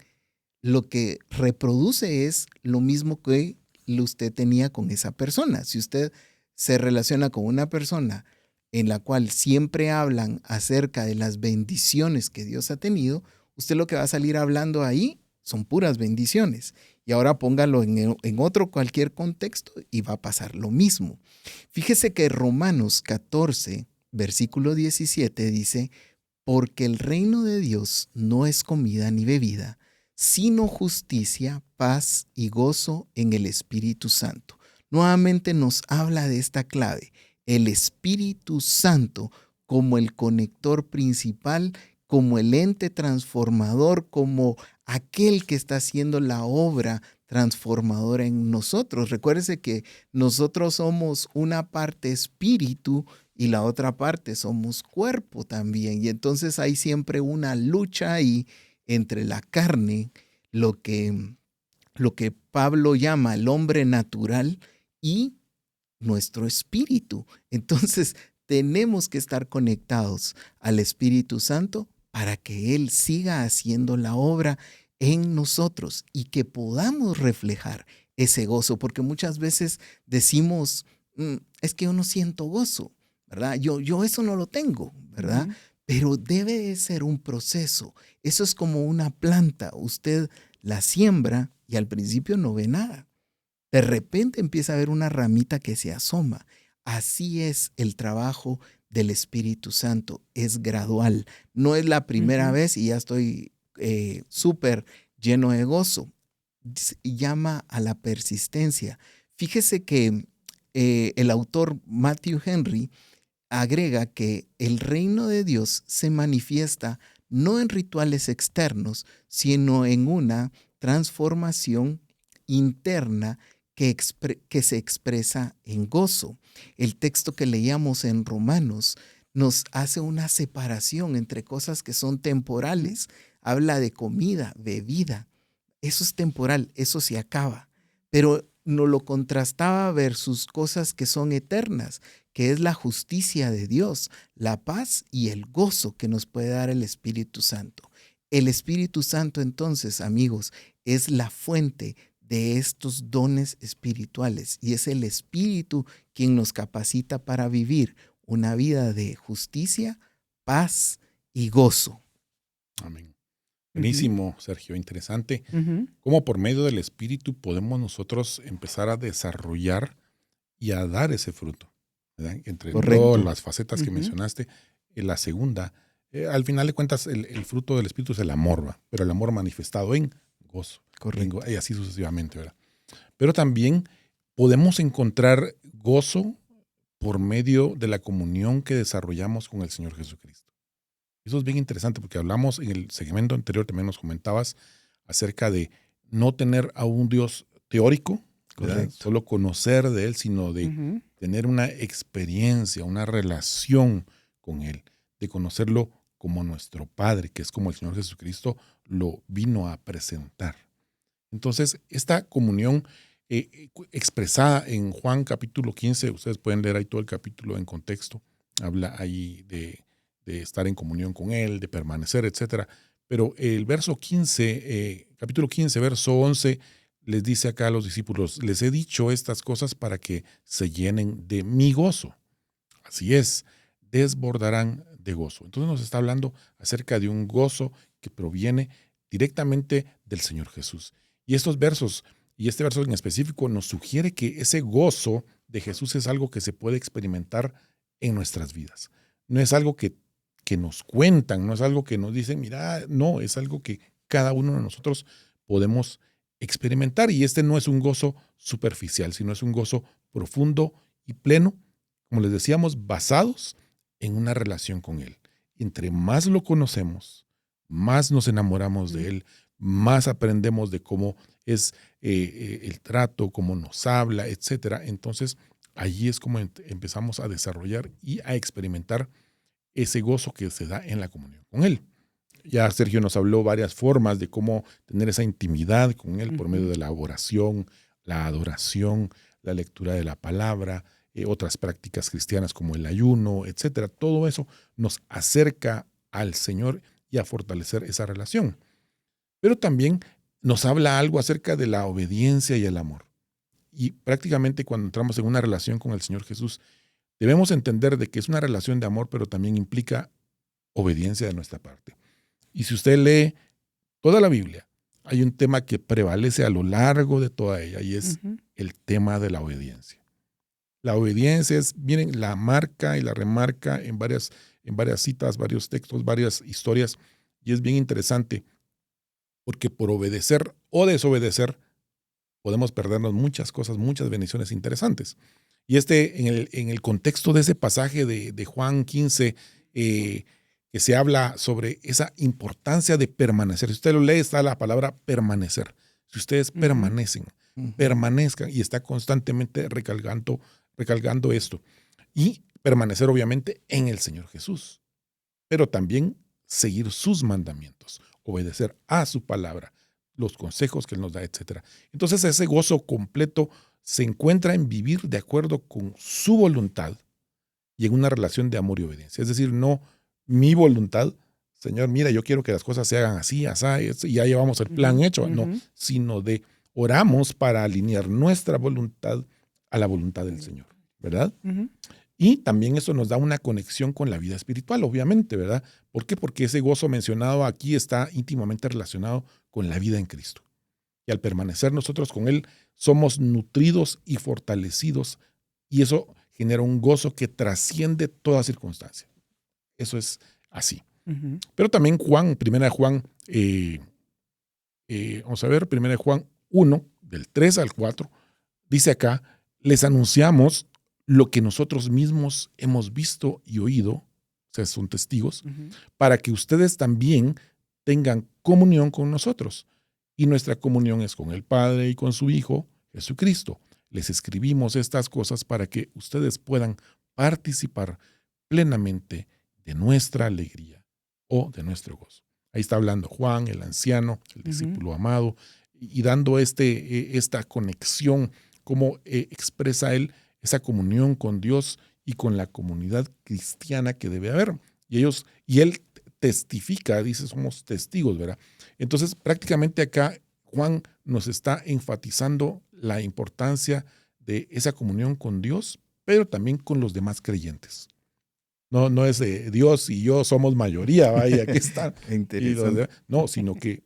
lo que reproduce es lo mismo que usted tenía con esa persona. Si usted se relaciona con una persona en la cual siempre hablan acerca de las bendiciones que Dios ha tenido, usted lo que va a salir hablando ahí son puras bendiciones. Y ahora póngalo en otro cualquier contexto y va a pasar lo mismo. Fíjese que Romanos 14, versículo 17 dice, porque el reino de Dios no es comida ni bebida, sino justicia, paz y gozo en el Espíritu Santo. Nuevamente nos habla de esta clave, el Espíritu Santo como el conector principal, como el ente transformador, como aquel que está haciendo la obra transformadora en nosotros. Recuérdese que nosotros somos una parte espíritu y la otra parte somos cuerpo también. Y entonces hay siempre una lucha ahí entre la carne, lo que Pablo llama el hombre natural, y nuestro espíritu. Entonces tenemos que estar conectados al Espíritu Santo para que Él siga haciendo la obra en nosotros y que podamos reflejar ese gozo, porque muchas veces decimos, es que yo no siento gozo, ¿verdad? Yo eso no lo tengo, ¿verdad? Pero debe de ser un proceso. Eso es como una planta. Usted la siembra y al principio no ve nada. De repente empieza a ver una ramita que se asoma. Así es el trabajo del Espíritu Santo. Es gradual. No es la primera vez y ya estoy súper lleno de gozo. Llama a la persistencia. Fíjese que el autor Matthew Henry agrega que el reino de Dios se manifiesta no en rituales externos, sino en una transformación interna que se expresa en gozo. El texto que leíamos en Romanos nos hace una separación entre cosas que son temporales. Habla de comida, bebida. Eso es temporal, eso se acaba. Pero nos lo contrastaba versus cosas que son eternas, que es la justicia de Dios, la paz y el gozo que nos puede dar el Espíritu Santo. El Espíritu Santo, entonces, amigos, es la fuente de estos dones espirituales y es el Espíritu quien nos capacita para vivir una vida de justicia, paz y gozo. Amén. Buenísimo, Sergio, interesante. Cómo por medio del Espíritu podemos nosotros empezar a desarrollar y a dar ese fruto, ¿verdad? Entre todas las facetas que mencionaste, la segunda, al final de cuentas, el fruto del Espíritu es el amor, ¿verdad? Pero el amor manifestado en gozo. Correcto. Y así sucesivamente, ¿verdad? Pero también podemos encontrar gozo por medio de la comunión que desarrollamos con el Señor Jesucristo. Eso es bien interesante porque hablamos en el segmento anterior, también nos comentabas acerca de no tener a un Dios teórico, solo conocer de Él, sino de tener una experiencia, una relación con Él, de conocerlo como nuestro Padre, que es como el Señor Jesucristo lo vino a presentar. Entonces, esta comunión expresada en Juan capítulo 15, ustedes pueden leer ahí todo el capítulo en contexto, habla ahí de estar en comunión con Él, de permanecer, etc. Pero el verso 15, capítulo 15, verso 11, les dice acá a los discípulos, les he dicho estas cosas para que se llenen de mi gozo. Así es, desbordarán de gozo. Entonces nos está hablando acerca de un gozo que proviene directamente del Señor Jesús. Y estos versos, y este verso en específico, nos sugiere que ese gozo de Jesús es algo que se puede experimentar en nuestras vidas. No es algo que nos cuentan, no es algo que nos dicen, mira, no, es algo que cada uno de nosotros podemos experimentar. Y este no es un gozo superficial, sino es un gozo profundo y pleno, como les decíamos, basados en una relación con Él. Entre más lo conocemos, más nos enamoramos de Él, más aprendemos de cómo es el trato, cómo nos habla, etc. Entonces, allí es como empezamos a desarrollar y a experimentar ese gozo que se da en la comunión con Él. Ya Sergio nos habló varias formas de cómo tener esa intimidad con Él por medio de la oración, la adoración, la lectura de la palabra, otras prácticas cristianas como el ayuno, etcétera. Todo eso nos acerca al Señor y a fortalecer esa relación. Pero también nos habla algo acerca de la obediencia y el amor. Y prácticamente cuando entramos en una relación con el Señor Jesús, debemos entender de que es una relación de amor, pero también implica obediencia de nuestra parte. Y si usted lee toda la Biblia, hay un tema que prevalece a lo largo de toda ella y es el tema de la obediencia. La obediencia es, miren, la marca y la remarca en varias citas, varios textos, varias historias, y es bien interesante porque por obedecer o desobedecer podemos perdernos muchas cosas, muchas bendiciones interesantes. Y en el contexto de ese pasaje de Juan 15, que se habla sobre esa importancia de permanecer. Si usted lo lee, está la palabra permanecer. Si ustedes permanecen, permanezcan, y está constantemente recalcando esto. Y permanecer obviamente en el Señor Jesús, pero también seguir sus mandamientos, obedecer a su palabra, los consejos que Él nos da, etc. Entonces ese gozo completo se encuentra en vivir de acuerdo con su voluntad y en una relación de amor y obediencia. Es decir, no mi voluntad, Señor, mira, yo quiero que las cosas se hagan así, así, y ya llevamos el plan hecho, no, sino de oramos para alinear nuestra voluntad a la voluntad del Señor, ¿verdad? Y también eso nos da una conexión con la vida espiritual, obviamente, ¿verdad? ¿Por qué? Porque ese gozo mencionado aquí está íntimamente relacionado con la vida en Cristo. Y al permanecer nosotros con Él, somos nutridos y fortalecidos, y eso genera un gozo que trasciende toda circunstancia. Eso es así. Pero también Juan, 1 Juan, vamos a ver, 1 Juan 1, del 3 al 4, dice acá, les anunciamos lo que nosotros mismos hemos visto y oído, o sea, son testigos, para que ustedes también tengan comunión con nosotros. Y nuestra comunión es con el Padre y con su Hijo, Jesucristo. Les escribimos estas cosas para que ustedes puedan participar plenamente de nuestra alegría o de nuestro gozo. Ahí está hablando Juan, el anciano, el discípulo amado, y dando esta conexión, cómo expresa él esa comunión con Dios y con la comunidad cristiana que debe haber. Y él testifica, dice, somos testigos, ¿verdad? Entonces, prácticamente acá Juan nos está enfatizando la importancia de esa comunión con Dios, pero también con los demás creyentes. No es de Dios y yo somos mayoría, vaya, aquí están. No, sino que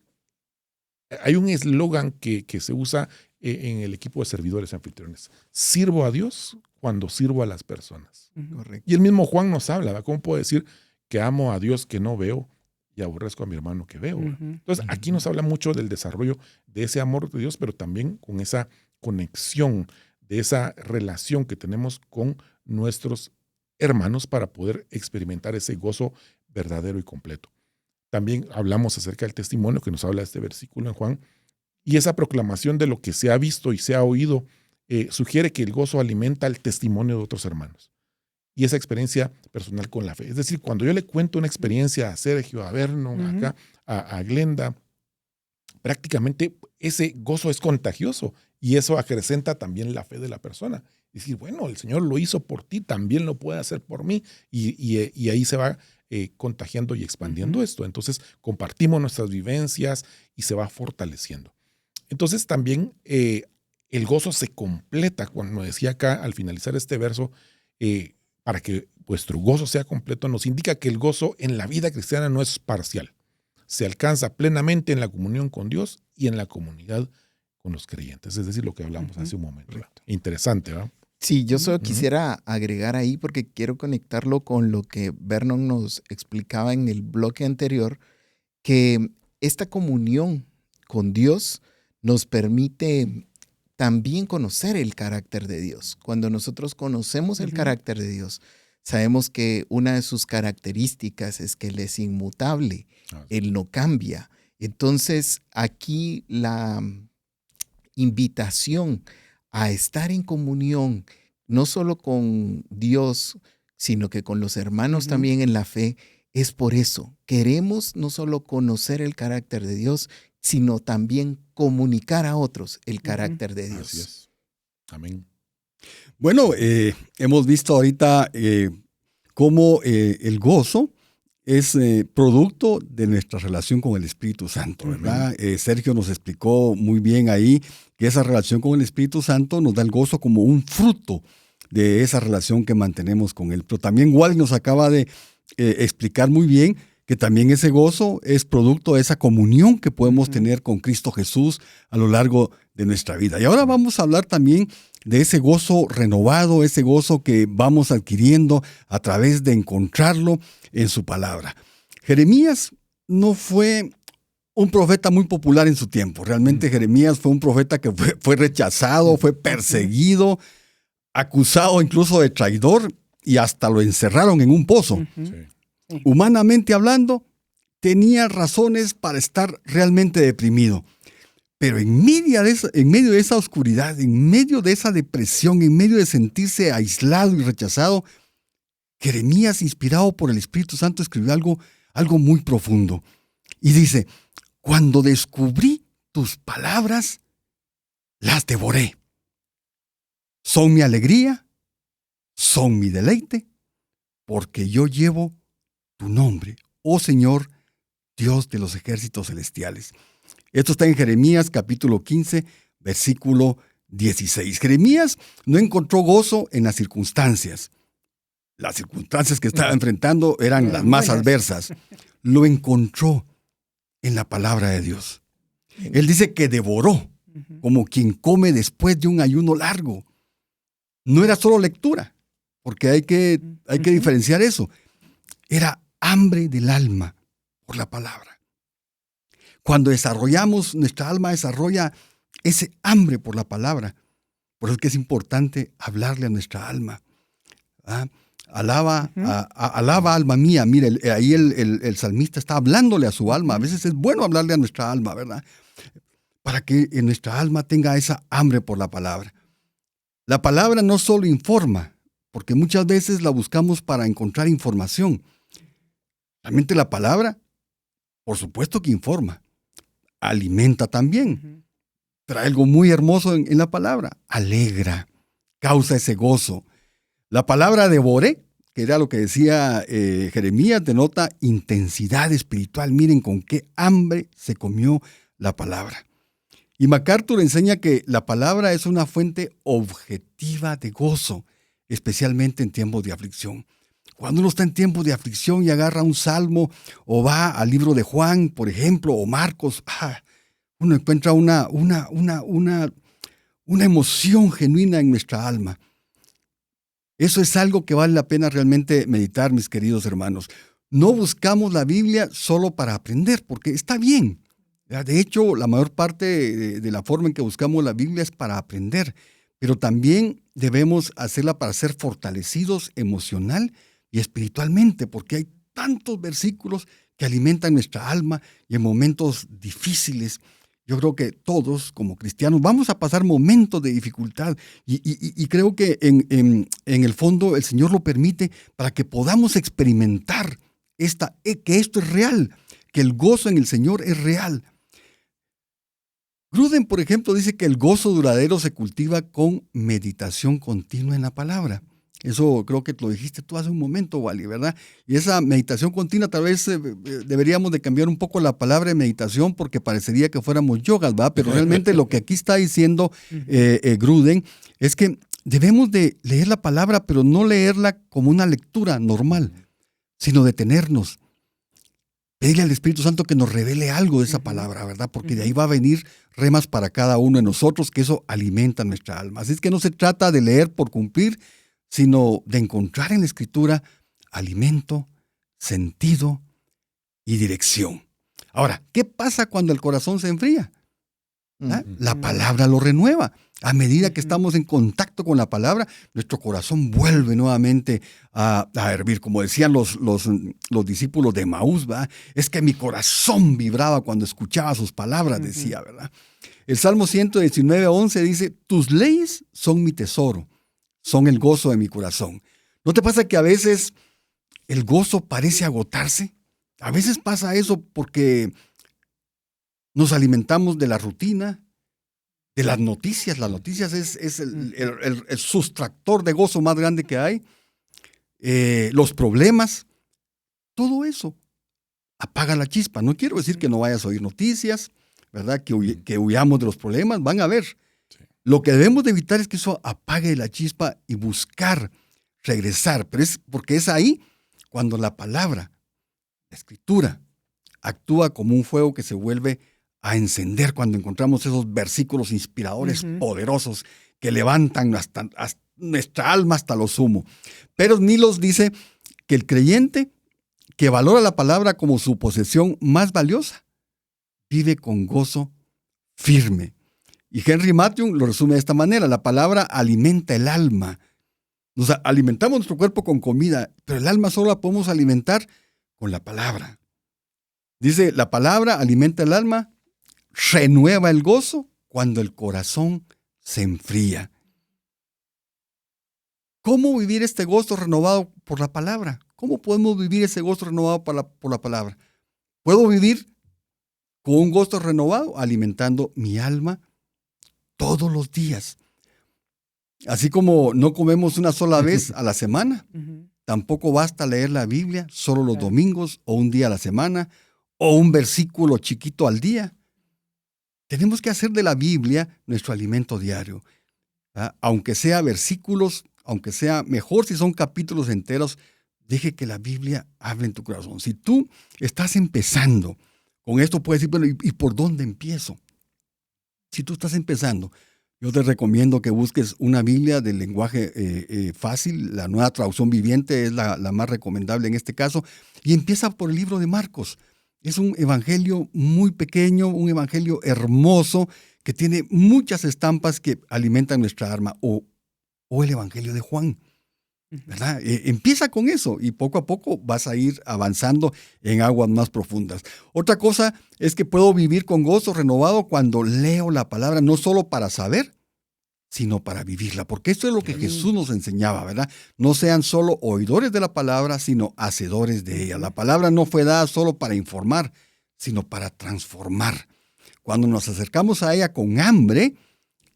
hay un eslogan que se usa en el equipo de servidores anfitriones. Sirvo a Dios cuando sirvo a las personas. Correcto. Y el mismo Juan nos habla, ¿verdad? ¿Cómo puedo decir que amo a Dios que no veo y aborrezco a mi hermano que veo? Entonces, aquí nos habla mucho del desarrollo de ese amor de Dios, pero también con esa conexión, de esa relación que tenemos con nuestros hermanos para poder experimentar ese gozo verdadero y completo. También hablamos acerca del testimonio que nos habla este versículo en Juan, y esa proclamación de lo que se ha visto y se ha oído sugiere que el gozo alimenta el testimonio de otros hermanos y esa experiencia personal con la fe. Es decir, cuando yo le cuento una experiencia a Sergio, a Vernon, acá, a Glenda, prácticamente ese gozo es contagioso y eso acrecenta también la fe de la persona. Decir, bueno, el Señor lo hizo por ti, también lo puede hacer por mí, y ahí se va contagiando y expandiendo esto. Entonces compartimos nuestras vivencias y se va fortaleciendo. Entonces también el gozo se completa, cuando decía acá al finalizar este verso, para que vuestro gozo sea completo, nos indica que el gozo en la vida cristiana no es parcial. Se alcanza plenamente en la comunión con Dios y en la comunidad con los creyentes. Es decir, lo que hablamos hace un momento. Interesante, ¿verdad? Sí, yo solo quisiera agregar ahí porque quiero conectarlo con lo que Vernon nos explicaba en el bloque anterior, que esta comunión con Dios nos permite también conocer el carácter de Dios. Cuando nosotros conocemos el carácter de Dios, sabemos que una de sus características es que Él es inmutable, Él no cambia. Entonces, aquí la invitación a estar en comunión, no solo con Dios, sino que con los hermanos también en la fe, es por eso. Queremos no solo conocer el carácter de Dios, sino también comunicar a otros el carácter de Dios. Así es. Amén. Bueno, hemos visto ahorita cómo el gozo es producto de nuestra relación con el Espíritu Santo, ¿verdad? Sergio nos explicó muy bien ahí que esa relación con el Espíritu Santo nos da el gozo como un fruto de esa relación que mantenemos con Él. Pero también Wally nos acaba de explicar muy bien que también ese gozo es producto de esa comunión que podemos tener con Cristo Jesús a lo largo de nuestra vida. Y ahora vamos a hablar también de ese gozo renovado, ese gozo que vamos adquiriendo a través de encontrarlo en su palabra. Jeremías no fue un profeta muy popular en su tiempo. Realmente Jeremías fue un profeta que fue rechazado, fue perseguido, acusado incluso de traidor y hasta lo encerraron en un pozo. Sí. Humanamente hablando, tenía razones para estar realmente deprimido. Pero en medio de esa oscuridad, en medio de esa depresión, en medio de sentirse aislado y rechazado, Jeremías, inspirado por el Espíritu Santo, escribió algo muy profundo. Y dice, cuando descubrí tus palabras, las devoré. Son mi alegría, son mi deleite, porque yo llevo tu nombre, oh Señor, Dios de los ejércitos celestiales. Esto está en Jeremías capítulo 15, versículo 16. Jeremías no encontró gozo en las circunstancias. Las circunstancias que estaba enfrentando eran las más adversas. Lo encontró en la palabra de Dios. Él dice que devoró, como quien come después de un ayuno largo. No era solo lectura, porque hay que diferenciar eso. Era hambre del alma por la palabra. Cuando nuestra alma desarrolla ese hambre por la palabra. Por eso es que es importante hablarle a nuestra alma. ¿Ah? Alaba, alma mía. Mire, ahí el salmista está hablándole a su alma. A veces es bueno hablarle a nuestra alma, ¿verdad? Para que en nuestra alma tenga esa hambre por la palabra. La palabra no solo informa, porque muchas veces la buscamos para encontrar información. Realmente la palabra, por supuesto que informa, alimenta también. Trae algo muy hermoso en la palabra, alegra, causa ese gozo. La palabra devoré, que era lo que decía Jeremías, denota intensidad espiritual. Miren con qué hambre se comió la palabra. Y MacArthur enseña que la palabra es una fuente objetiva de gozo, especialmente en tiempos de aflicción. Cuando uno está en tiempos de aflicción y agarra un salmo o va al libro de Juan, por ejemplo, o Marcos, uno encuentra una emoción genuina en nuestra alma. Eso es algo que vale la pena realmente meditar, mis queridos hermanos. No buscamos la Biblia solo para aprender, porque está bien. De hecho, la mayor parte de la forma en que buscamos la Biblia es para aprender, pero también debemos hacerla para ser fortalecidos emocional y espiritualmente, porque hay tantos versículos que alimentan nuestra alma y en momentos difíciles. Yo creo que todos, como cristianos, vamos a pasar momentos de dificultad y creo que en el fondo el Señor lo permite para que podamos experimentar que esto es real, que el gozo en el Señor es real. Gruden, por ejemplo, dice que el gozo duradero se cultiva con meditación continua en la palabra. Eso creo que lo dijiste tú hace un momento, Wally, ¿verdad? Y esa meditación continua, tal vez deberíamos de cambiar un poco la palabra de meditación porque parecería que fuéramos yogas, ¿verdad? Pero realmente lo que aquí está diciendo Gruden es que debemos de leer la palabra, pero no leerla como una lectura normal, sino detenernos. Pedirle al Espíritu Santo que nos revele algo de esa palabra, ¿verdad? Porque de ahí va a venir remas para cada uno de nosotros, que eso alimenta nuestra alma. Así es que no se trata de leer por cumplir, sino de encontrar en la Escritura alimento, sentido y dirección. Ahora, ¿qué pasa cuando el corazón se enfría? La palabra lo renueva. A medida que estamos en contacto con la palabra, nuestro corazón vuelve nuevamente a hervir. Como decían los discípulos de Emaús, ¿verdad? Es que mi corazón vibraba cuando escuchaba sus palabras, decía, ¿verdad? El Salmo 119:11 dice, tus leyes son mi tesoro, son el gozo de mi corazón. ¿No te pasa que a veces el gozo parece agotarse. A veces pasa eso porque nos alimentamos de la rutina, de las noticias. Las noticias es el sustractor de gozo más grande que hay. Los problemas, todo eso apaga la chispa. No quiero decir que no vayas a oír noticias, ¿verdad? Que huyamos de los problemas, van a ver. Sí. Lo que debemos de evitar es que eso apague la chispa y buscar regresar. Pero es porque es ahí cuando la palabra, la escritura, actúa como un fuego que se vuelve a encender cuando encontramos esos versículos inspiradores poderosos que levantan hasta nuestra alma hasta lo sumo. Pero Milos dice que el creyente que valora la palabra como su posesión más valiosa vive con gozo firme. Y Henry Matthew lo resume de esta manera: la palabra alimenta el alma. Nos alimentamos nuestro cuerpo con comida, pero el alma solo la podemos alimentar con la palabra. Dice, la palabra alimenta el alma, renueva el gozo cuando el corazón se enfría. ¿Cómo vivir este gozo renovado por la palabra? ¿Cómo podemos vivir ese gozo renovado por la palabra? ¿Puedo vivir con un gozo renovado? Alimentando mi alma todos los días. Así como no comemos una sola vez a la semana, tampoco basta leer la Biblia solo los domingos o un día a la semana o un versículo chiquito al día. Tenemos que hacer de la Biblia nuestro alimento diario. Aunque sea versículos, aunque sea mejor si son capítulos enteros, deje que la Biblia hable en tu corazón. Si tú estás empezando con esto, puedes decir, bueno, ¿y por dónde empiezo? Si tú estás empezando, yo te recomiendo que busques una Biblia de lenguaje fácil. La Nueva Traducción Viviente es la más recomendable en este caso. Y empieza por el libro de Marcos. Es un evangelio muy pequeño, un evangelio hermoso, que tiene muchas estampas que alimentan nuestra alma. O el evangelio de Juan, ¿verdad? Empieza con eso y poco a poco vas a ir avanzando en aguas más profundas. Otra cosa es que puedo vivir con gozo renovado cuando leo la palabra, no solo para saber, sino para vivirla, porque esto es lo que Jesús nos enseñaba, ¿verdad? No sean solo oidores de la palabra, sino hacedores de ella. La palabra no fue dada solo para informar, sino para transformar. Cuando nos acercamos a ella con hambre,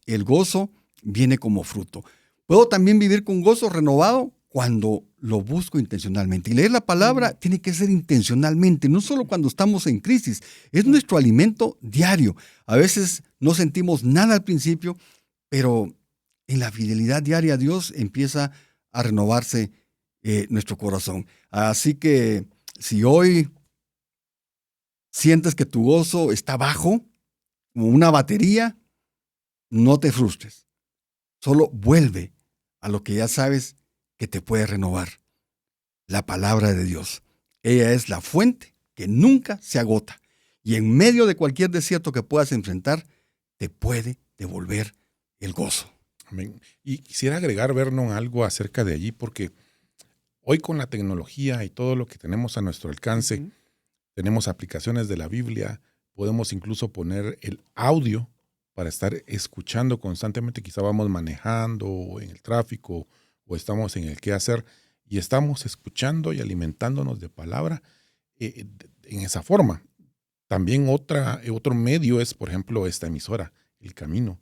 el gozo viene como fruto. Puedo también vivir con gozo renovado cuando lo busco intencionalmente. Y leer la palabra tiene que ser intencionalmente, no solo cuando estamos en crisis. Es nuestro alimento diario. A veces no sentimos nada al principio, pero en la fidelidad diaria a Dios empieza a renovarse nuestro corazón. Así que si hoy sientes que tu gozo está bajo, como una batería, no te frustres. Solo vuelve a lo que ya sabes que te puede renovar. La palabra de Dios. Ella es la fuente que nunca se agota. Y en medio de cualquier desierto que puedas enfrentar, te puede devolver el gozo. Amén. Y quisiera agregar, Vernon, algo acerca de allí, porque hoy con la tecnología y todo lo que tenemos a nuestro alcance, tenemos aplicaciones de la Biblia, podemos incluso poner el audio para estar escuchando constantemente. Quizá vamos manejando o en el tráfico o estamos en el qué hacer y estamos escuchando y alimentándonos de palabra en esa forma. También otro medio es, por ejemplo, esta emisora, El Camino,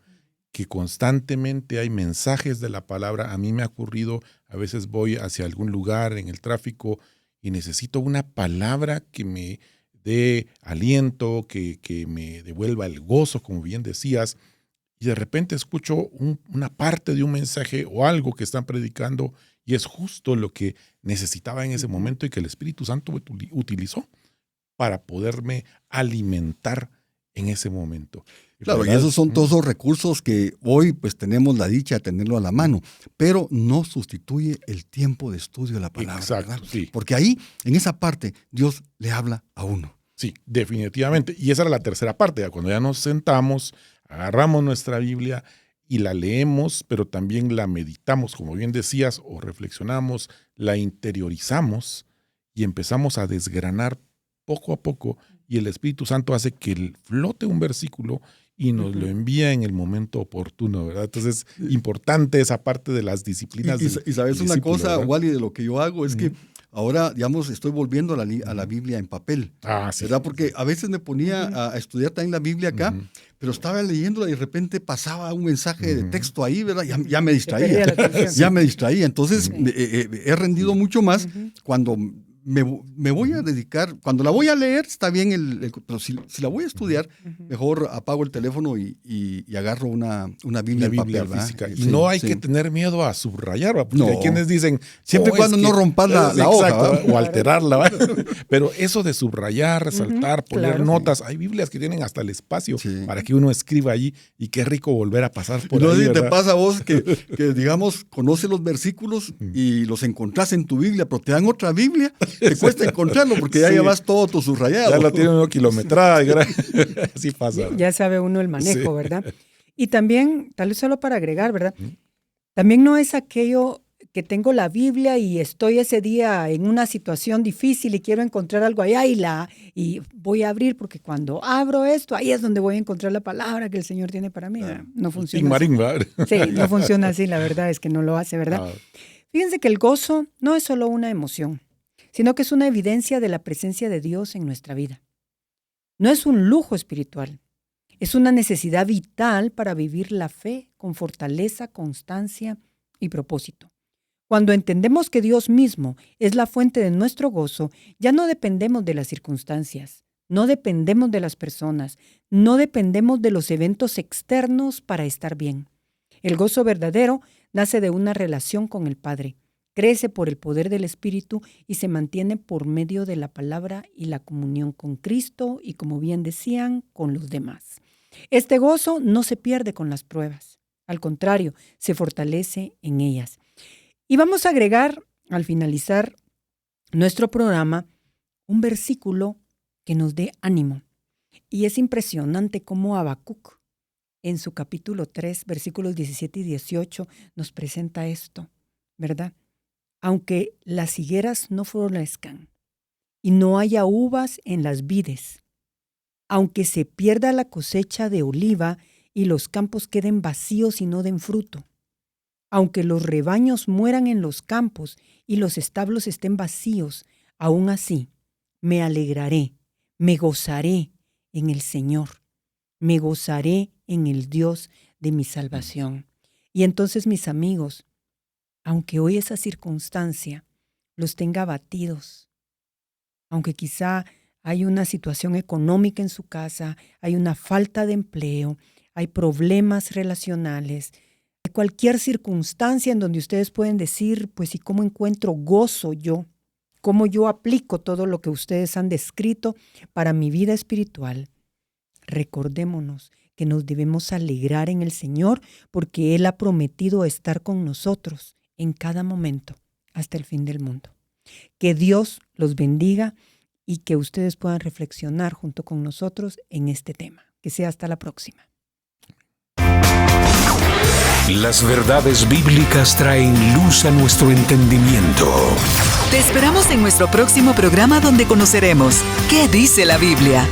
que constantemente hay mensajes de la palabra. A mí me ha ocurrido, a veces voy hacia algún lugar en el tráfico y necesito una palabra que me dé aliento, que me devuelva el gozo, como bien decías, y de repente escucho una parte de un mensaje o algo que están predicando y es justo lo que necesitaba en ese momento y que el Espíritu Santo utilizó para poderme alimentar en ese momento. Claro, y esos son todos los recursos que hoy pues tenemos la dicha de tenerlo a la mano, pero no sustituye el tiempo de estudio de la palabra. Exacto, ¿verdad? sí. Porque ahí, en esa parte, Dios le habla a uno. Sí, definitivamente. Y esa era la tercera parte, cuando ya nos sentamos, agarramos nuestra Biblia y la leemos, pero también la meditamos, como bien decías, o reflexionamos, la interiorizamos y empezamos a desgranar poco a poco, y el Espíritu Santo hace que flote un versículo y nos lo envía en el momento oportuno, ¿verdad? Entonces es importante esa parte de las disciplinas. Y sabes una cosa, ¿verdad? Wally, de lo que yo hago es que ahora, digamos, estoy volviendo a la Biblia en papel. Sí. ¿Verdad? Porque a veces me ponía a estudiar también la Biblia acá, pero estaba leyéndola y de repente pasaba un mensaje de texto ahí, ¿verdad? Ya me distraía. Ya me distraía. Entonces, he rendido mucho más cuando me voy a dedicar, cuando la voy a leer, está bien, pero si la voy a estudiar, mejor apago el teléfono y agarro una Biblia en papel, física. Y sí, no hay que tener miedo a subrayar, ¿va? Porque hay quienes dicen, siempre y cuando no rompas la hoja, o alterarla, ¿va? Pero eso de subrayar, resaltar, poner notas, hay Biblias que tienen hasta el espacio para que uno escriba allí, y qué rico volver a pasar por ahí. No sé si te pasa a vos que, digamos, conoces los versículos y los encontrás en tu Biblia, pero te dan otra Biblia. Te cuesta encontrarlo porque ya llevas todo tu subrayado. Ya lo tiene uno kilometrado. Así pasa. Ya sabe uno el manejo, ¿verdad? Y también, tal vez solo para agregar, ¿verdad? También no es aquello que tengo la Biblia y estoy ese día en una situación difícil y quiero encontrar algo allá y voy a abrir, porque cuando abro esto, ahí es donde voy a encontrar la palabra que el Señor tiene para mí. No funciona así. Sí, no funciona así, la verdad es que no lo hace, ¿verdad? Fíjense que el gozo no es solo una emoción, sino que es una evidencia de la presencia de Dios en nuestra vida. No es un lujo espiritual, es una necesidad vital para vivir la fe con fortaleza, constancia y propósito. Cuando entendemos que Dios mismo es la fuente de nuestro gozo, ya no dependemos de las circunstancias, no dependemos de las personas, no dependemos de los eventos externos para estar bien. El gozo verdadero nace de una relación con el Padre. Crece por el poder del Espíritu y se mantiene por medio de la palabra y la comunión con Cristo y, como bien decían, con los demás. Este gozo no se pierde con las pruebas. Al contrario, se fortalece en ellas. Y vamos a agregar, al finalizar nuestro programa, un versículo que nos dé ánimo. Y es impresionante cómo Habacuc, en su capítulo 3, versículos 17 y 18, nos presenta esto, ¿verdad? Aunque las higueras no florezcan y no haya uvas en las vides, aunque se pierda la cosecha de oliva y los campos queden vacíos y no den fruto, aunque los rebaños mueran en los campos y los establos estén vacíos, aún así me alegraré, me gozaré en el Señor, me gozaré en el Dios de mi salvación. Y entonces, mis amigos, aunque hoy esa circunstancia los tenga abatidos, aunque quizá hay una situación económica en su casa, hay una falta de empleo, hay problemas relacionales, hay cualquier circunstancia en donde ustedes pueden decir, pues, ¿y cómo encuentro gozo yo? ¿Cómo yo aplico todo lo que ustedes han descrito para mi vida espiritual? Recordémonos que nos debemos alegrar en el Señor porque Él ha prometido estar con nosotros en cada momento, hasta el fin del mundo. Que Dios los bendiga y que ustedes puedan reflexionar junto con nosotros en este tema. Que sea hasta la próxima. Las verdades bíblicas traen luz a nuestro entendimiento. Te esperamos en nuestro próximo programa donde conoceremos ¿Qué dice la Biblia?